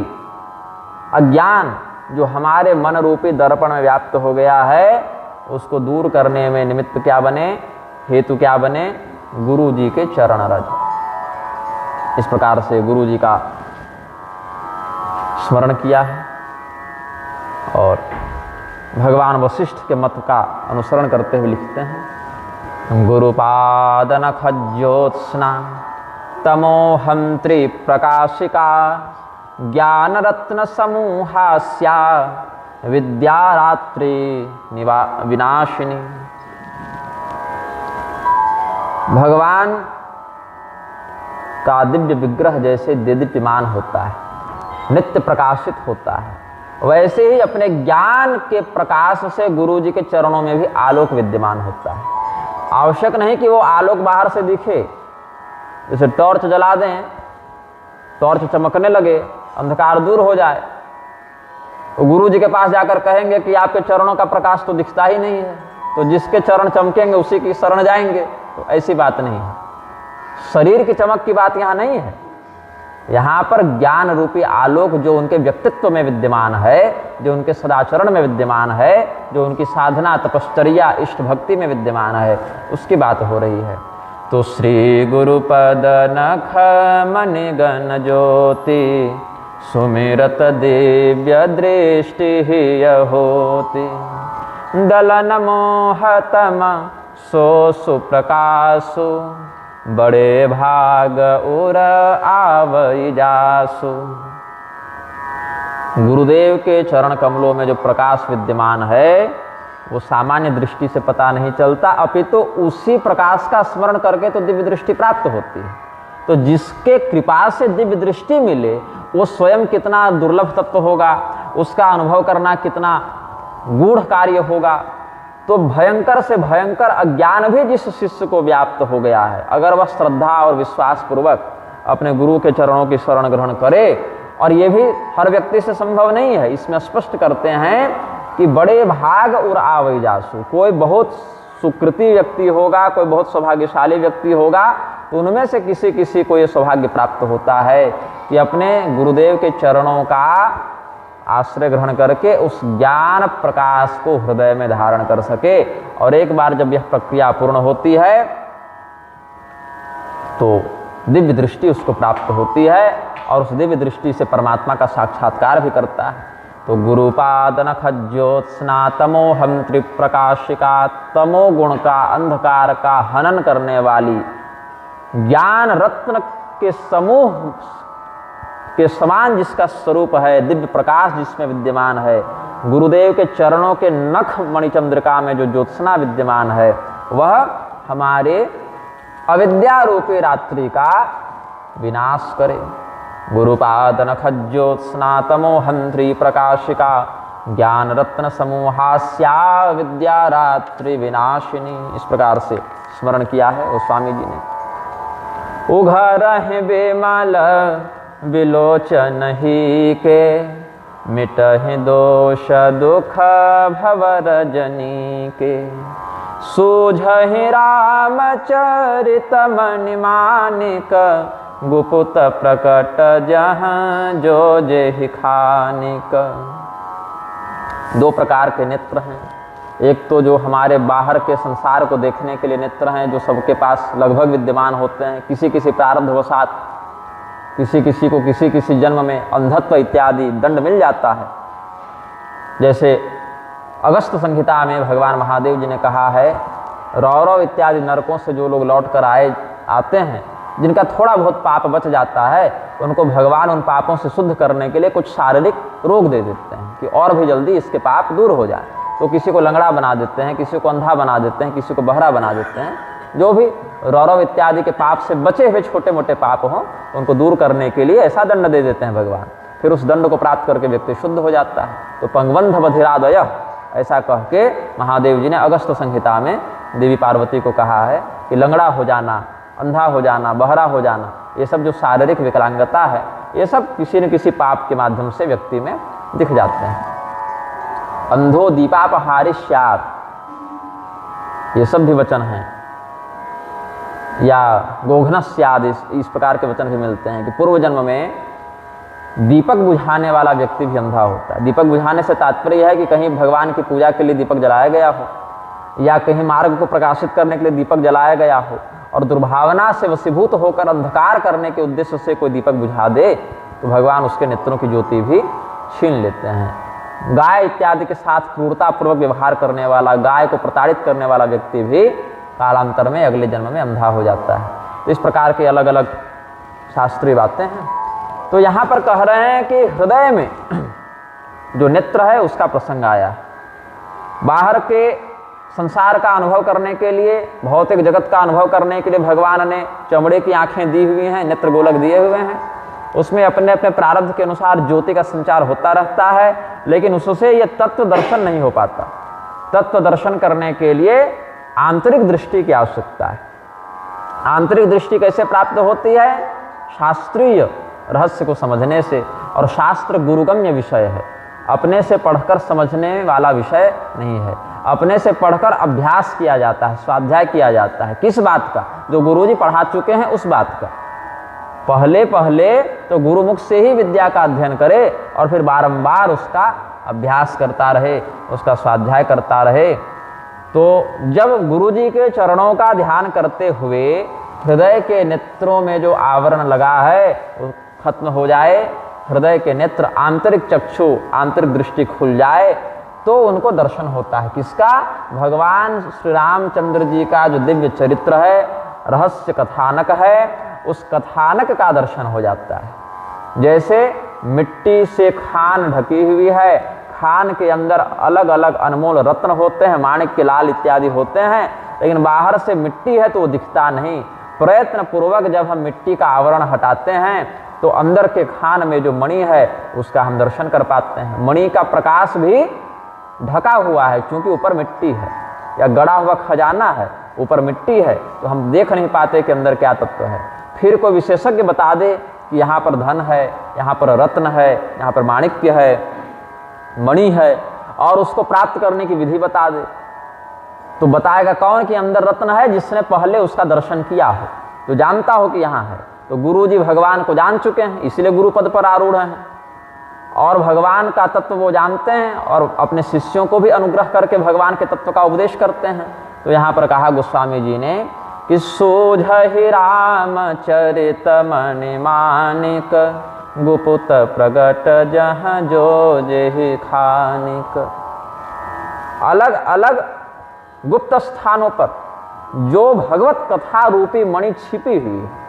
अज्ञान जो हमारे मन रूपी दर्पण में व्याप्त हो गया है, उसको दूर करने में निमित्त क्या बने, हेतु क्या बने? गुरु जी के चरण रज। इस प्रकार से गुरु जी का स्मरण किया है और भगवान वशिष्ठ के मत का अनुसरण करते हुए लिखते हैं, गुरुपाद नखज्योत्स्ना तमोहंत्री प्रकाशिका ज्ञान रत्न समूहास्या विद्यारात्रि विनाशिनी। भगवान का दिव्य विग्रह जैसे देदीप्यमान होता है, नित्य प्रकाशित होता है, वैसे ही अपने ज्ञान के प्रकाश से गुरु जी के चरणों में भी आलोक विद्यमान होता है। आवश्यक नहीं कि वो आलोक बाहर से दिखे, जैसे टॉर्च जला दें, टॉर्च चमकने लगे, अंधकार दूर हो जाए, तो गुरु जी के पास जाकर कहेंगे कि आपके चरणों का प्रकाश तो दिखता ही नहीं है, तो जिसके चरण चमकेंगे उसी की शरण जाएंगे। तो ऐसी बात नहीं है, शरीर की चमक की बात यहाँ नहीं है। यहाँ पर ज्ञान रूपी आलोक जो उनके व्यक्तित्व में विद्यमान है, जो उनके सदाचरण में विद्यमान है, जो उनकी साधना तपश्चर्या इष्ट भक्ति में विद्यमान है, उसकी बात हो रही है। तो श्री गुरुपद नख मणि गण ज्योति सुमिरत दिव्य दृष्टि ही होती दलन मोहतम सो सुप्रकाशु बड़े भाग उर आवई जासु। गुरुदेव के चरण कमलों में जो प्रकाश विद्यमान है वो सामान्य दृष्टि से पता नहीं चलता, अपितु उसी प्रकाश का स्मरण करके तो दिव्य दृष्टि प्राप्त होती है। तो जिसके कृपा से दिव्य दृष्टि मिले वो स्वयं कितना दुर्लभ तत्व होगा, उसका अनुभव करना कितना गूढ़ कार्य होगा। तो भयंकर से भयंकर अज्ञान भी जिस शिष्य को व्याप्त हो गया है, अगर वह श्रद्धा और विश्वास पूर्वक अपने गुरु के चरणों की शरण ग्रहण करे, और ये भी हर व्यक्ति से संभव नहीं है, इसमें स्पष्ट करते हैं कि बड़े भाग उर आवई जासु। कोई बहुत सुकृति व्यक्ति होगा, कोई बहुत सौभाग्यशाली व्यक्ति होगा, तो उनमें से किसी किसी को ये सौभाग्य प्राप्त होता है कि अपने गुरुदेव के चरणों का आश्रय ग्रहण करके उस ज्ञान प्रकाश को हृदय में धारण कर सके। और एक बार जब यह प्रक्रिया पूर्ण होती है तो दिव्य दृष्टि उसको प्राप्त होती है, और उस दिव्य दृष्टि से परमात्मा का साक्षात्कार भी करता है। तो गुरुपाद नख ज्योत्स्ना तमोहम त्रिप्रकाशिका, तमो गुण का, अंधकार का हनन करने वाली, ज्ञान रत्न के समूह के समान जिसका स्वरूप है, दिव्य प्रकाश जिसमें विद्यमान है, गुरुदेव के चरणों के नख मणिचंद्रिका में जो ज्योत्सना विद्यमान है, वह हमारे अविद्या रूपी रात्रि का विनाश करे। गुरुपाद नखज्योत्स्नातमो हंत्री प्रकाशिका ज्ञान रत्न समूहास्या विद्या रात्रि विनाशिनी। इस प्रकार से स्मरण किया है वो स्वामी जी ने। उघरहि बेमल विलोचन ही के मिटहि दोष दुख भवर जनी के। सूझहि रामचरित मणि मानिक गुपुत प्रकट जहाँ जो जेहि खानिक। दो प्रकार के नेत्र हैं। एक तो जो हमारे बाहर के संसार को देखने के लिए नेत्र हैं, जो सबके पास लगभग विद्यमान होते हैं। किसी किसी प्रारब्धवशात किसी किसी को किसी किसी जन्म में अंधत्व इत्यादि दंड मिल जाता है। जैसे अगस्त संहिता में भगवान महादेव जी ने कहा है, रौरव इत्यादि नरकों से जो लोग लौट कर आते हैं, जिनका थोड़ा बहुत पाप बच जाता है, उनको भगवान उन पापों से शुद्ध करने के लिए कुछ शारीरिक रोग दे देते हैं कि और भी जल्दी इसके पाप दूर हो जाए। तो किसी को लंगड़ा बना देते हैं, किसी को अंधा बना देते हैं, किसी को बहरा बना देते हैं। जो भी रौरव इत्यादि के पाप से बचे हुए छोटे मोटे पाप हों, उनको दूर करने के लिए ऐसा दंड दे देते हैं भगवान। फिर उस दंड को प्राप्त करके व्यक्ति शुद्ध हो जाता है। तो पंगबंध बधिरादय ऐसा कह के महादेव जी ने अगस्त संहिता में देवी पार्वती को कहा है कि लंगड़ा हो जाना, अंधा हो जाना, बहरा हो जाना, ये सब जो शारीरिक विकलांगता है, ये सब किसी न किसी पाप के माध्यम से व्यक्ति में दिख जाते हैं। अंधो दीपापहारिष्यात्, ये सब भी वचन हैं। या गोघनस्याद, इस प्रकार के वचन भी मिलते हैं कि पूर्व जन्म में दीपक बुझाने वाला व्यक्ति भी अंधा होता है। दीपक बुझाने से तात्पर्य है कि कहीं भगवान की पूजा के लिए दीपक जलाया गया हो, या कहीं मार्ग को प्रकाशित करने के लिए दीपक जलाया गया हो, और दुर्भावना से वशीभूत होकर अंधकार करने के उद्देश्य से कोई दीपक बुझा दे, तो भगवान उसके नेत्रों की ज्योति भी छीन लेते हैं। गाय इत्यादि के साथ क्रूरतापूर्वक व्यवहार करने वाला, गाय को प्रताड़ित करने वाला व्यक्ति भी कालांतर में अगले जन्म में अंधा हो जाता है। तो इस प्रकार के अलग अलग शास्त्रीय बातें हैं। तो यहाँ पर कह रहे हैं कि हृदय में जो नेत्र है उसका प्रसंग आया। बाहर के संसार का अनुभव करने के लिए, भौतिक जगत का अनुभव करने के लिए भगवान ने चमड़े की आंखें दी हुई हैं, नेत्र गोलक दिए हुए हैं। उसमें अपने अपने प्रारब्ध के अनुसार ज्योति का संचार होता रहता है, लेकिन उससे ये तत्व दर्शन नहीं हो पाता। तत्व दर्शन करने के लिए आंतरिक दृष्टि की आवश्यकता है। आंतरिक दृष्टि कैसे प्राप्त होती है? शास्त्रीय रहस्य को समझने से। और शास्त्र गुरुगम्य विषय है, अपने से पढ़कर समझने वाला विषय नहीं है। अपने से पढ़कर अभ्यास किया जाता है, स्वाध्याय किया जाता है। किस बात का? जो गुरुजी पढ़ा चुके हैं उस बात का। पहले पहले तो गुरुमुख से ही विद्या का अध्ययन करे और फिर बारंबार उसका अभ्यास करता रहे, उसका स्वाध्याय करता रहे। तो जब गुरुजी के चरणों का ध्यान करते हुए हृदय के नेत्रों में जो आवरण लगा है वो खत्म हो जाए, हृदय के नेत्र, आंतरिक चक्षु, आंतरिक दृष्टि खुल जाए, तो उनको दर्शन होता है। किसका? भगवान श्री रामचंद्र जी का जो दिव्य चरित्र है, रहस्य कथानक है, उस कथानक का दर्शन हो जाता है। जैसे मिट्टी से खान ढकी हुई है, खान के अंदर अलग अलग अनमोल रत्न होते हैं, माणिक्य, लाल इत्यादि होते हैं, लेकिन बाहर से मिट्टी है तो वो दिखता नहीं। प्रयत्न पूर्वक जब हम मिट्टी का आवरण हटाते हैं तो अंदर के खान में जो मणि है उसका हम दर्शन कर पाते हैं। मणि का प्रकाश भी ढका हुआ है, क्योंकि ऊपर मिट्टी है, या गड़ा हुआ खजाना है, ऊपर मिट्टी है, तो हम देख नहीं पाते कि अंदर क्या तत्व है। फिर कोई विशेषज्ञ बता दे कि यहाँ पर धन है, यहाँ पर रत्न है, यहाँ पर माणिक्य है, मणि है, और उसको प्राप्त करने की विधि बता दे, तो बताएगा कौन कि अंदर रत्न है? जिसने पहले उसका दर्शन किया हो, तो जानता हो कि यहाँ है। तो गुरु जी भगवान को जान चुके हैं, इसलिए गुरु पद पर आरूढ़ हैं, और भगवान का तत्व वो जानते हैं, और अपने शिष्यों को भी अनुग्रह करके भगवान के तत्व का उपदेश करते हैं। तो यहाँ पर कहा गोस्वामी जी ने कि सूझहि रामचरित मणि मानिक गुपुत प्रगट जहाँ जो जेहि खानिक। अलग अलग गुप्त स्थानों पर जो भगवत कथा रूपी मणि छिपी हुई है।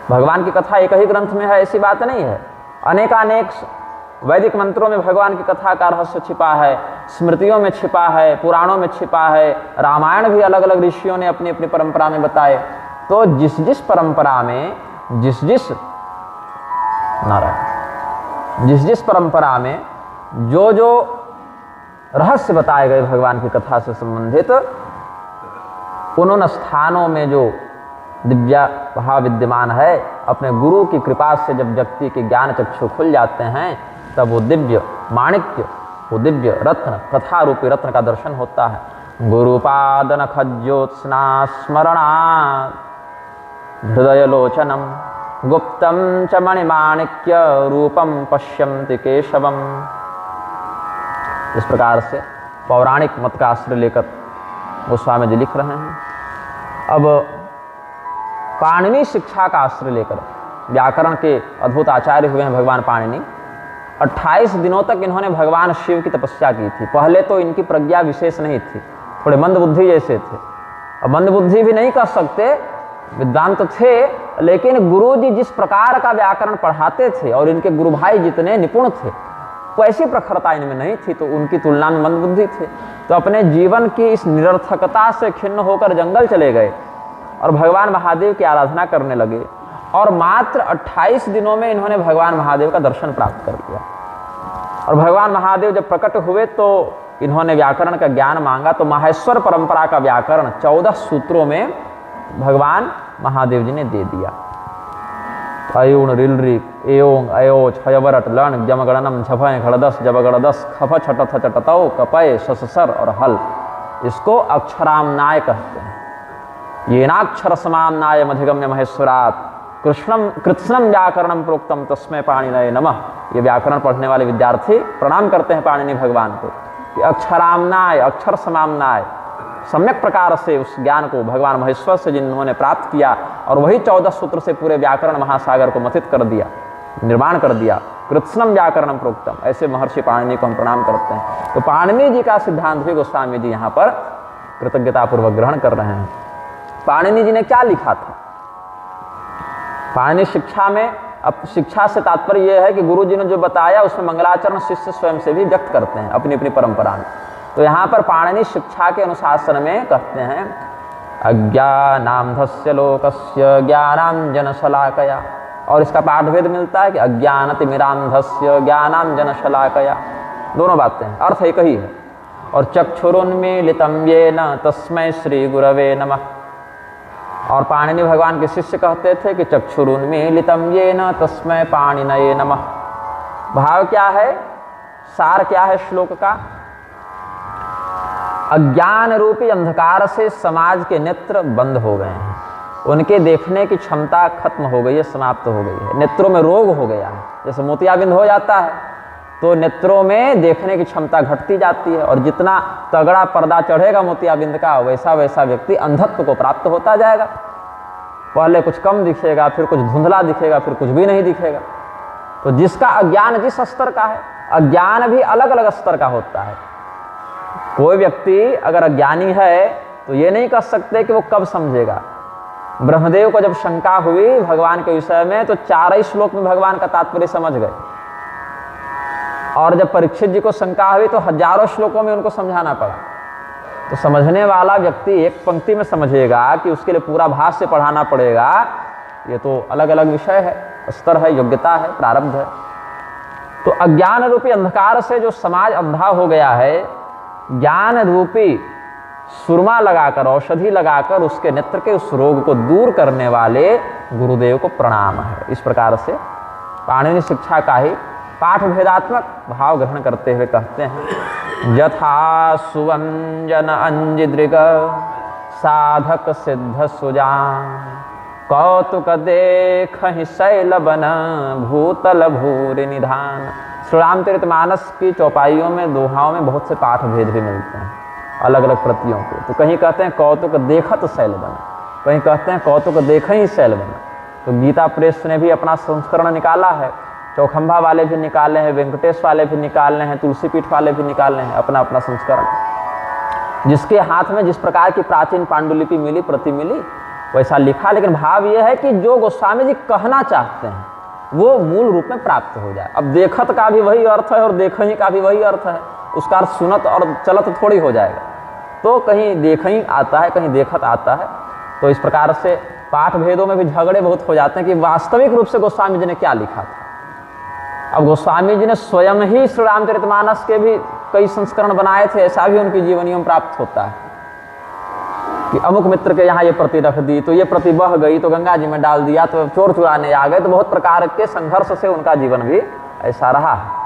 भगवान की कथा एक ही ग्रंथ में है ऐसी बात नहीं है, अनेकानेक वैदिक मंत्रों में भगवान की कथा का रहस्य छिपा है, स्मृतियों में छिपा है, पुराणों में छिपा है, रामायण भी अलग अलग ऋषियों ने अपनी अपनी परंपरा में बताए। तो जिस जिस परंपरा में जिस जिस परंपरा में जो जो रहस्य बताए गए भगवान की कथा से संबंधित, उन स्थानों में जो दिव्य भाव विद्यमान है, अपने गुरु की कृपा से जब व्यक्ति के ज्ञान चक्षु खुल जाते हैं, तब वो दिव्य माणिक्य, वो दिव्य रत्न, कथा रूपी रत्न का दर्शन होता है। गुरुपाद नखज्योत्स्ना स्मरणात् हृदय लोचनम गुप्तम च मणिमाणिक्य रूपम पश्यन्ति केशवम। इस प्रकार से पौराणिक मत का आश्रय लेकर गोस्वामी जी लिख रहे हैं। अब पाणिनि शिक्षा का आश्रय लेकर, व्याकरण के अद्भुत आचार्य हुए हैं भगवान पाणिनि। 28 दिनों तक इन्होंने भगवान शिव की तपस्या की थी। पहले तो इनकी प्रज्ञा विशेष नहीं थी, थोड़े मंदबुद्धि जैसे थे। अब मंदबुद्धि भी नहीं कह सकते, विद्वान तो थे, लेकिन गुरुजी जिस प्रकार का व्याकरण पढ़ाते थे और इनके गुरु भाई जितने निपुण थे, वैसी प्रखरता इनमें नहीं थी, तो उनकी तुलना में मंदबुद्धि थे। तो अपने जीवन की इस निरर्थकता से खिन्न होकर जंगल चले गए और भगवान महादेव की आराधना करने लगे। और मात्र 28 दिनों में इन्होंने भगवान महादेव का दर्शन प्राप्त कर लिया। और भगवान महादेव जब प्रकट हुए तो इन्होंने व्याकरण का ज्ञान मांगा, तो माहेश्वर परंपरा का व्याकरण 14 सूत्रों में भगवान महादेव जी ने दे दिया। अयुण रिलरिक एयों अयो छयवरट लन जमगणनम छभय खड़दस जबगड़दस खफ छटथ चटतौ कपय सससर और हल, इसको अक्षरामनाय कहते हैं। येनाक्षर समामनाय मधिगम्य महेश्वरात् कृत्स्नम व्याकरणम प्रोक्तम तस्मै पाणिनये नमः। ये व्याकरण पढ़ने वाले विद्यार्थी प्रणाम करते हैं पाणिनि भगवान को कि अक्षरामनाय, अक्षर समामनाय, सम्यक प्रकार से उस ज्ञान को भगवान महेश्वर से जिन्होंने प्राप्त किया और वही 14 सूत्र से पूरे व्याकरण महासागर को मथित कर दिया, निर्माण कर दिया। कृत्स्नम व्याकरणम प्रोक्तम, ऐसे महर्षि पाणिनि को हम प्रणाम करते हैं। तो पाणिनि जी का सिद्धांत भी गोस्वामी जी यहाँ पर कृतज्ञतापूर्वक ग्रहण कर रहे हैं। पाणिनि जी ने क्या लिखा था? पाणिनि शिक्षा में, अब शिक्षा से तात्पर्य यह है कि गुरु जी ने जो बताया उसमें मंगलाचरण शिष्य स्वयं से भी व्यक्त करते हैं अपनी अपनी परंपरा में। तो यहाँ पर पाणिनि शिक्षा के अनुशासन में कहते हैं अज्ञानांधस्य लोकस्य ज्ञानांजन शलाकया, और इसका पाठभेद मिलता है कि अज्ञानतिमिरांधस्य ज्ञानांजन शलाकया, दोनों बातें हैं, अर्थ एक ही है। और चक्षुरुन्मीलितं येन तस्मै श्री गुरवे नमः। और पाणिनि भगवान के शिष्य कहते थे कि चक्षुरुन्मीलितं येन तस्मै पाणिनये नमः। भाव क्या है, सार क्या है श्लोक का? अज्ञान रूपी अंधकार से समाज के नेत्र बंद हो गए हैं, उनके देखने की क्षमता खत्म हो गई है, समाप्त हो गई है। नेत्रों में रोग हो गया है, जैसे मोतियाबिंद हो जाता है तो नेत्रों में देखने की क्षमता घटती जाती है, और जितना तगड़ा पर्दा चढ़ेगा मोतियाबिंद का, वैसा वैसा व्यक्ति अंधत्व को प्राप्त होता जाएगा। पहले कुछ कम दिखेगा, फिर कुछ धुंधला दिखेगा, फिर कुछ भी नहीं दिखेगा। तो जिसका अज्ञान जिस स्तर का है, अज्ञान भी अलग अलग स्तर का होता है। कोई व्यक्ति अगर अज्ञानी है तो ये नहीं कह सकते कि वो कब समझेगा। ब्रह्मदेव को जब शंका हुई भगवान के विषय में तो 4 ही श्लोक में भगवान का तात्पर्य समझ गए, और जब परीक्षित जी को शंका हुई तो हजारों श्लोकों में उनको समझाना पड़ा। तो समझने वाला व्यक्ति एक पंक्ति में समझेगा कि उसके लिए पूरा भाष्य पढ़ाना पड़ेगा, ये तो अलग अलग विषय है, स्तर है, योग्यता है, प्रारब्ध है। तो अज्ञान रूपी अंधकार से जो समाज अंधा हो गया है, ज्ञान रूपी सुरमा लगाकर, औषधि लगाकर उसके नेत्र के उस रोग को दूर करने वाले गुरुदेव को प्रणाम है। इस प्रकार से पाणिनि शिक्षा का ही पाठ भेदात्मक भाव ग्रहण करते हुए कहते हैं यथा सुवंजन अंजिदृग साधक सिद्ध सुजान कौतुक देख ही शैल बन भूतल भूरि निधान। श्री रामचरितमानस की चौपाइयों में, दोहाओं में बहुत से पाठ भेद भी मिलते हैं अलग अलग प्रतियों के। तो कहीं कहते हैं कौतुक देखत शैल बना, कहीं कहते हैं कौतुक देख ही शैल बना। तो गीता प्रेस ने भी अपना संस्करण निकाला है, चौखंबा वाले भी निकाले हैं, वेंकटेश वाले भी निकाले हैं, तुलसीपीठ वाले भी निकाले हैं अपना अपना संस्करण। जिसके हाथ में जिस प्रकार की प्राचीन पांडुलिपि मिली, प्रति मिली, वैसा लिखा। लेकिन भाव यह है कि जो गोस्वामी जी कहना चाहते हैं वो मूल रूप में प्राप्त हो जाए। अब देखत का भी वही अर्थ है और देखही का भी वही अर्थ है, उसका अर्थ सुनत और चलत थोड़ी हो जाएगा। तो कहीं देखही आता है, कहीं देखत आता है। तो इस प्रकार से पाठ भेदों में भी झगड़े बहुत हो जाते हैं कि वास्तविक रूप से गोस्वामी जी ने क्या लिखा था। अब गोस्वामी जी ने स्वयं ही श्री रामचरितमानस के भी कई संस्करण बनाए थे, ऐसा भी उनकी जीवनियों में प्राप्त होता है कि अमुक मित्र के यहाँ ये प्रति रख दी तो ये प्रति बह गई, तो गंगा जी में डाल दिया, तो चोर चुराने आ गए। तो बहुत प्रकार के संघर्ष से उनका जीवन भी ऐसा रहा है।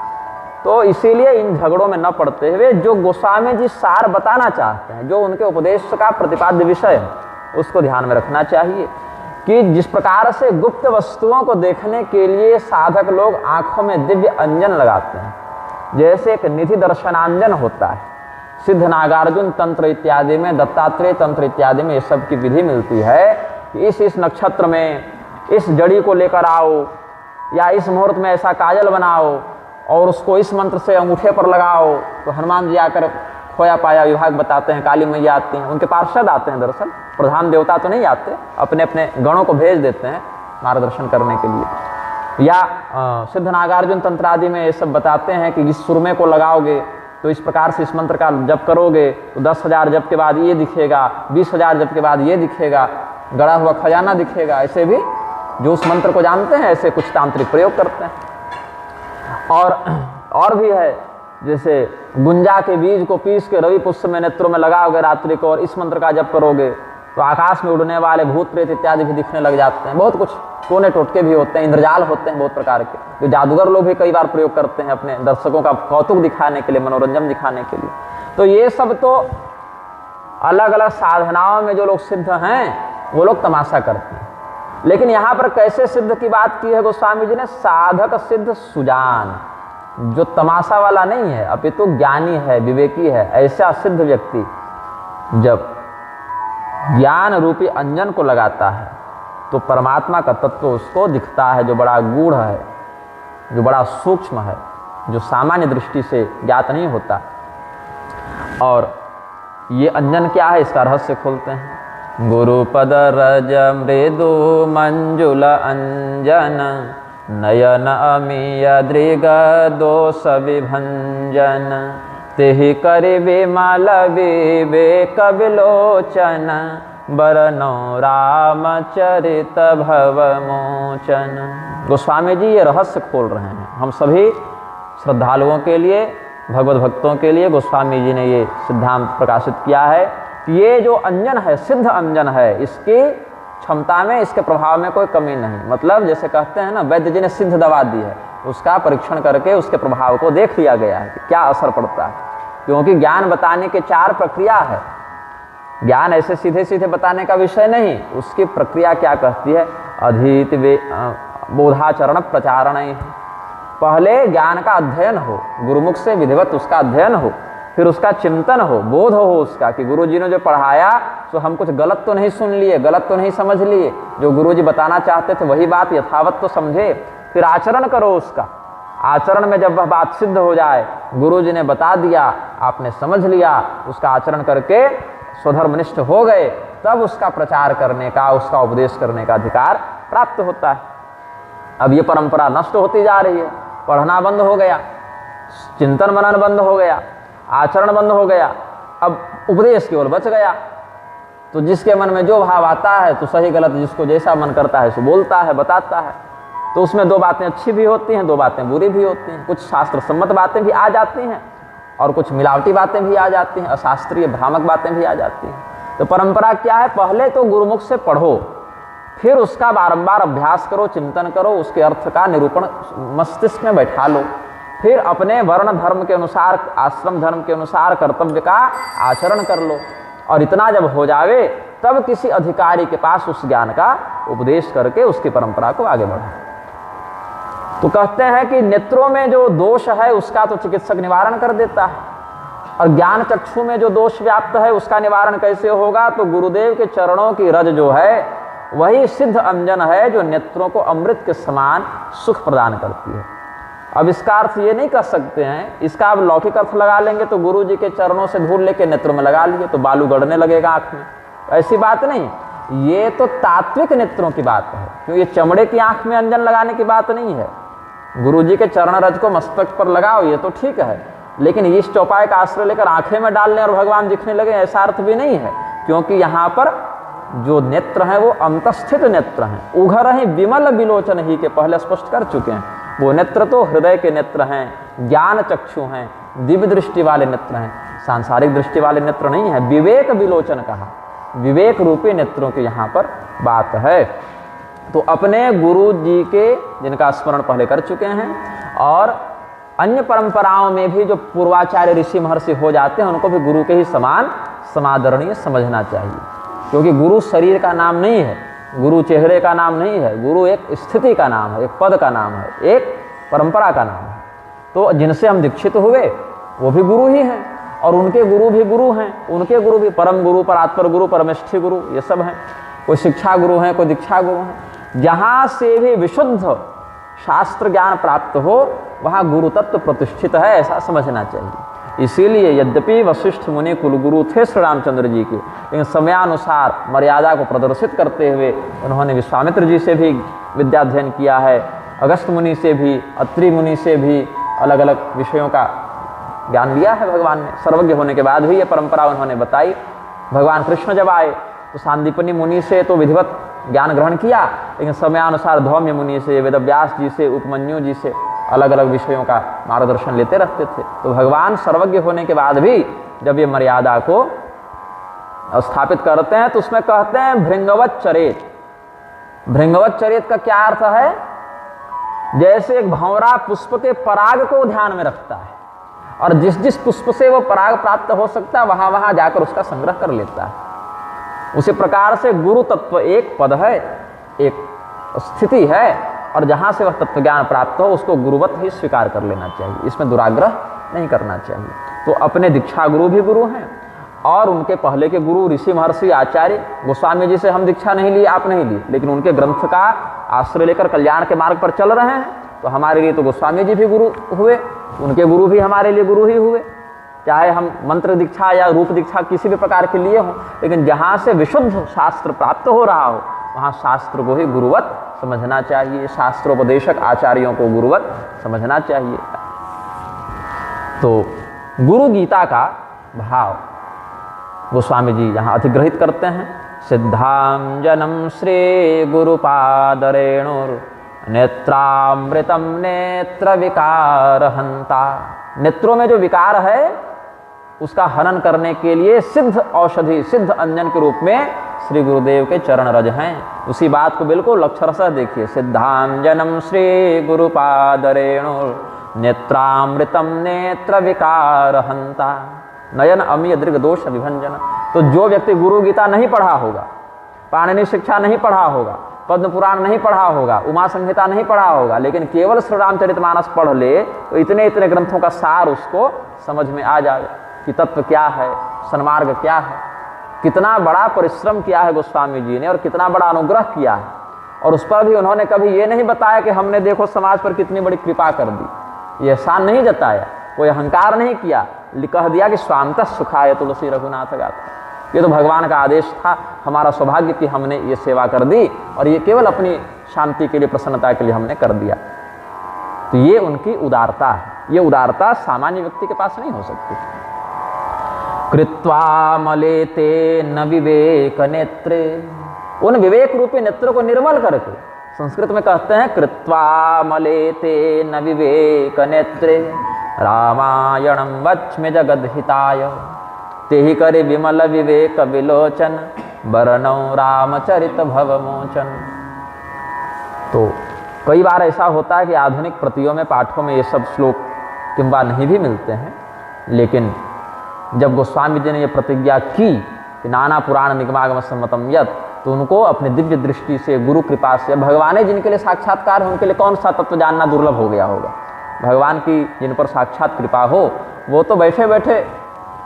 तो इसीलिए इन झगड़ों में न पड़ते हुए जो गोस्वामी जी सार बताना चाहते हैं, जो उनके उपदेश का प्रतिपाद्य विषय है, उसको ध्यान में रखना चाहिए कि जिस प्रकार से गुप्त वस्तुओं को देखने के लिए साधक लोग आंखों में दिव्य अंजन लगाते हैं, जैसे एक निधि दर्शनांजन होता है, सिद्ध नागार्जुन तंत्र इत्यादि में, दत्तात्रेय तंत्र इत्यादि में ये सब की विधि मिलती है कि इस नक्षत्र में इस जड़ी को लेकर आओ, या इस मुहूर्त में ऐसा काजल बनाओ और उसको इस मंत्र से अंगूठे पर लगाओ। तो हनुमान जी आकर खोया पाया विभाग बताते हैं, काली मैया आती हैं, उनके पार्षद आते हैं, दरअसल प्रधान देवता तो नहीं आते, अपने अपने गणों को भेज देते हैं मार्गदर्शन करने के लिए। या सिद्ध नागार्जुन तंत्र आदि में ये सब बताते हैं कि इस सुरमे को लगाओगे तो इस प्रकार से इस मंत्र का जप करोगे तो 10,000 जप के बाद ये दिखेगा, 20,000 जप के बाद ये दिखेगा, गड़ा हुआ खजाना दिखेगा। ऐसे भी जो उस मंत्र को जानते हैं ऐसे कुछ तांत्रिक प्रयोग करते हैं। और भी है, जैसे गुंजा के बीज को पीस के रवि पुष्प में नेत्रों में लगाओगे रात्रि को और इस मंत्र का जप करोगे तो आकाश में उड़ने वाले भूत प्रेत इत्यादि भी दिखने लग जाते हैं। बहुत कुछ टोने टोटके भी होते हैं, इंद्रजाल होते हैं बहुत प्रकार के, जो जादूगर लोग भी कई बार प्रयोग करते हैं अपने दर्शकों का कौतुक दिखाने के लिए, मनोरंजन दिखाने के लिए। तो ये सब तो अलग अलग साधनाओं में जो लोग सिद्ध हैं वो लोग तमाशा करते हैं। लेकिन यहाँ पर कैसे सिद्ध की बात की है गोस्वामी जी ने, साधक सिद्ध सुजान, जो तमाशा वाला नहीं है अपितु ज्ञानी है, विवेकी है, ऐसा सिद्ध व्यक्ति जब ज्ञान रूपी अंजन को लगाता है तो परमात्मा का तत्व उसको दिखता है, जो बड़ा गूढ़ है, जो बड़ा सूक्ष्म है, जो सामान्य दृष्टि से ज्ञात नहीं होता। और ये अंजन क्या है, इसका रहस्य खोलते हैं। गुरुपद रज मृदु मंजुल अंजन नयन अमीय दृग दोष विभंजन तेहि करि विमल विवेक विलोचन बरनो रामचरित भवमोचन। गोस्वामी जी ये रहस्य खोल रहे हैं हम सभी श्रद्धालुओं के लिए, भगवत भक्तों के लिए। गोस्वामी जी ने ये सिद्धांत प्रकाशित किया है कि ये जो अंजन है, सिद्ध अंजन है, इसकी क्षमता में, इसके प्रभाव में कोई कमी नहीं। मतलब जैसे कहते हैं ना, वैद्य जी ने सिद्ध दवा दी है, उसका परीक्षण करके उसके प्रभाव को देख लिया गया है कि क्या असर पड़ता है। क्योंकि ज्ञान बताने के 4 प्रक्रिया है, ज्ञान ऐसे सीधे सीधे बताने का विषय नहीं, उसकी प्रक्रिया क्या कहती है, अधीत बोधाचरण प्रचारण। पहले ज्ञान का अध्ययन हो, गुरुमुख से विधिवत उसका अध्ययन हो, फिर उसका चिंतन हो, बोध हो उसका कि गुरु जी ने जो पढ़ाया तो हम कुछ गलत तो नहीं सुन लिए, गलत तो नहीं समझ लिए, जो गुरु जी बताना चाहते थे वही बात यथावत तो समझे। फिर आचरण करो उसका, आचरण में जब वह बात सिद्ध हो जाए, गुरु जी ने बता दिया, आपने समझ लिया, उसका आचरण करके स्वधर्मनिष्ठ हो गए, तब उसका प्रचार करने का, उसका उपदेश करने का अधिकार प्राप्त होता है। अब ये परंपरा नष्ट होती जा रही है, पढ़ना बंद हो गया, चिंतन मनन बंद हो गया, आचरण बंद हो गया, अब उपदेश केवल बच गया। तो जिसके मन में जो भाव आता है तो सही गलत जिसको जैसा मन करता है सो बोलता है, बताता है। तो उसमें 2 बातें अच्छी भी होती हैं, 2 बातें बुरी भी होती हैं, कुछ शास्त्र सम्मत बातें भी आ जाती हैं और कुछ मिलावटी बातें भी आ जाती हैं, अशास्त्रीय भ्रामक बातें भी आ जाती हैं। तो परंपरा क्या है, पहले तो गुरुमुख से पढ़ो, फिर उसका बारंबार अभ्यास करो, चिंतन करो, उसके अर्थ का निरूपण मस्तिष्क में बैठा लो, फिर अपने वर्ण धर्म के अनुसार, आश्रम धर्म के अनुसार कर्तव्य का आचरण कर लो। और इतना जब हो जावे तब किसी अधिकारी के पास उस ज्ञान का उपदेश करके उसकी परंपरा को आगे बढ़ाओ। तो कहते हैं कि नेत्रों में जो दोष है उसका तो चिकित्सक निवारण कर देता है, और ज्ञान चक्षु में जो दोष व्याप्त है उसका निवारण कैसे होगा, तो गुरुदेव के चरणों की रज जो है वही सिद्ध अंजन है जो नेत्रों को अमृत के समान सुख प्रदान करती है। अब इसका अर्थ ये नहीं कर सकते हैं, इसका अब लौकिक अर्थ लगा लेंगे तो गुरु जी के चरणों से धूल लेके नेत्रों में लगा लिए तो बालू गड़ने लगेगा आँख में, ऐसी बात नहीं। ये तो तात्विक नेत्रों की बात है, क्यों ये चमड़े की आंख में अंजन लगाने की बात नहीं है। गुरु जी के चरण रज को मस्तक पर लगाओ ये तो ठीक है, लेकिन इस चौपाई का आश्रय लेकर आंखें में डालने और भगवान दिखने लगे ऐसा अर्थ भी नहीं है, क्योंकि यहाँ पर जो नेत्र हैं वो अंतस्थित नेत्र हैं, उघर हैं विमल विलोचन ही के पहले स्पष्ट कर चुके हैं। वो नेत्र तो हृदय के नेत्र हैं, ज्ञान चक्षु हैं, दिव्य दृष्टि वाले नेत्र हैं, सांसारिक दृष्टि वाले नेत्र नहीं है। विवेक विलोचन कहा, विवेक रूपी नेत्रों की यहाँ पर बात है। तो अपने गुरु जी के जिनका स्मरण पहले कर चुके हैं, और अन्य परंपराओं में भी जो पूर्वाचार्य ऋषि महर्षि हो जाते हैं उनको भी गुरु के ही समान समादरणीय समझना चाहिए, क्योंकि गुरु शरीर का नाम नहीं है, गुरु चेहरे का नाम नहीं है, गुरु एक स्थिति का नाम है, एक पद का नाम है, एक परंपरा का नाम है। तो जिनसे हम दीक्षित हुए वो भी गुरु ही हैं, और उनके गुरु भी गुरु हैं, उनके गुरु भी परम गुरु, परात्पर गुरु, परमेष्ठी गुरु, ये सब हैं। कोई शिक्षा गुरु हैं, कोई दीक्षा गुरु हैं। जहाँ से भी विशुद्ध शास्त्र ज्ञान प्राप्त हो वहाँ गुरु तत्व प्रतिष्ठित है, ऐसा समझना चाहिए। इसीलिए यद्यपि वशिष्ठ मुनि कुलगुरु थे श्री रामचंद्र जी के, लेकिन समयानुसार मर्यादा को प्रदर्शित करते हुए उन्होंने विश्वामित्र जी से भी विद्याध्ययन किया है, अगस्त मुनि से भी, अत्रि मुनि से भी अलग अलग विषयों का ज्ञान लिया है भगवान ने। सर्वज्ञ होने के बाद भी ये परंपरा उन्होंने बताई। भगवान कृष्ण जब आए तो सांदीपनि मुनि से तो विधिवत ज्ञान ग्रहण किया, लेकिन समयानुसार धौम्य मुनि से, वेदव्यास जी से, उपमन्यु जी से अलग अलग विषयों का मार्गदर्शन लेते रहते थे। तो भगवान सर्वज्ञ होने के बाद भी जब ये मर्यादा को स्थापित करते हैं तो उसमें कहते हैं भृंगवत चरेत। भृंगवत चरेत का क्या अर्थ है? जैसे एक भंवरा पुष्प के पराग को ध्यान में रखता है और जिस जिस पुष्प से वो पराग प्राप्त हो सकता है वहां वहां जाकर उसका संग्रह कर लेता है, उसी प्रकार से गुरु तत्व एक पद है, एक स्थिति है, और जहां से वह तत्व ज्ञान प्राप्त हो उसको गुरुवत ही स्वीकार कर लेना चाहिए, इसमें दुराग्रह नहीं करना चाहिए। तो अपने दीक्षा गुरु भी गुरु हैं, और उनके पहले के गुरु ऋषि महर्षि आचार्य गोस्वामी जी से हम दीक्षा नहीं ली, आप नहीं ली, लेकिन उनके ग्रंथ का आश्रय लेकर कल्याण के मार्ग पर चल रहे हैं, तो हमारे लिए तो गोस्वामी जी भी गुरु हुए, उनके गुरु भी हमारे लिए गुरु ही हुए। चाहे हम मंत्र दीक्षा या रूप दीक्षा किसी भी प्रकार के लिए हों, लेकिन जहाँ से विशुद्ध शास्त्र प्राप्त हो रहा हो वहाँ शास्त्र को ही गुरुवत समझना चाहिए, शास्त्रोपदेशक आचार्यों को गुरुवत समझना चाहिए। तो गुरु गीता का भाव गोस्वामी जी यहाँ अधिग्रहित करते हैं। सिद्धां जनम श्री गुरुपादरेणुर नेत्रामृतम नेत्र विकार हंता। नेत्रों में जो विकार है उसका हनन करने के लिए सिद्ध औषधि, सिद्ध अंजन के रूप में श्री गुरुदेव के चरण रज हैं। उसी बात को बिल्कुल अक्षरशः देखिए। सिद्धांजनम श्री गुरुपादरेणुर नेत्रामृतम नेत्र विकार हंता नयन अमीय दीर्घ दोष विभंजन। तो जो व्यक्ति गुरु गीता नहीं पढ़ा होगा, पाणिनि शिक्षा नहीं पढ़ा होगा, पद्म पुराण नहीं पढ़ा होगा, उमा संहिता नहीं पढ़ा होगा, लेकिन केवल श्री रामचरितमानस पढ़ ले तो इतने इतने ग्रंथों का सार उसको समझ में आ जाए कि तत्व क्या है, सन्मार्ग क्या है, कितना बड़ा परिश्रम किया है गोस्वामी जी ने और कितना बड़ा अनुग्रह किया है। और उस पर भी उन्होंने कभी ये नहीं बताया कि हमने देखो समाज पर कितनी बड़ी कृपा कर दी, ये एहसान नहीं जताया, कोई अहंकार नहीं किया, कह दिया कि स्वांतः सुखाय तुलसी रघुनाथ गाथा। ये तो भगवान का आदेश था, हमारा सौभाग्य कि हमने ये सेवा कर दी और ये केवल अपनी शांति के लिए, प्रसन्नता के लिए हमने कर दिया। तो ये उनकी उदारता है। ये उदारता सामान्य व्यक्ति के पास नहीं हो सकती। कृत्वा मलेते न विवेक नेत्रे, उन विवेक रूपी नेत्र को निर्मल करके, संस्कृत में कहते हैं कृत्वा मलेते न विवेक नेत्रे रामायणम वच्मि जगद्हिताय ते ही करे विमल विवेक विलोचन बरनौ रामचरित भवमोचन। तो कई बार ऐसा होता है कि आधुनिक प्रतियों में, पाठों में ये सब श्लोक किंबा नहीं भी मिलते हैं, लेकिन जब गोस्वामी जी ने ये प्रतिज्ञा की कि नाना पुराण निगमागम सम्मतम यत्, तो उनको अपनी दिव्य दृष्टि से, गुरु कृपा से, भगवान जिनके लिए साक्षात्कार है उनके लिए कौन सा तत्व जानना दुर्लभ हो गया होगा। भगवान की जिन पर साक्षात कृपा हो वो तो बैठे बैठे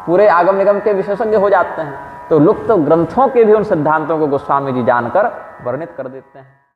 पूरे आगम निगम के विशेषज्ञ हो जाते हैं। तो लुप्त ग्रंथों के भी उन सिद्धांतों को गोस्वामी जी जानकर वर्णित कर देते हैं।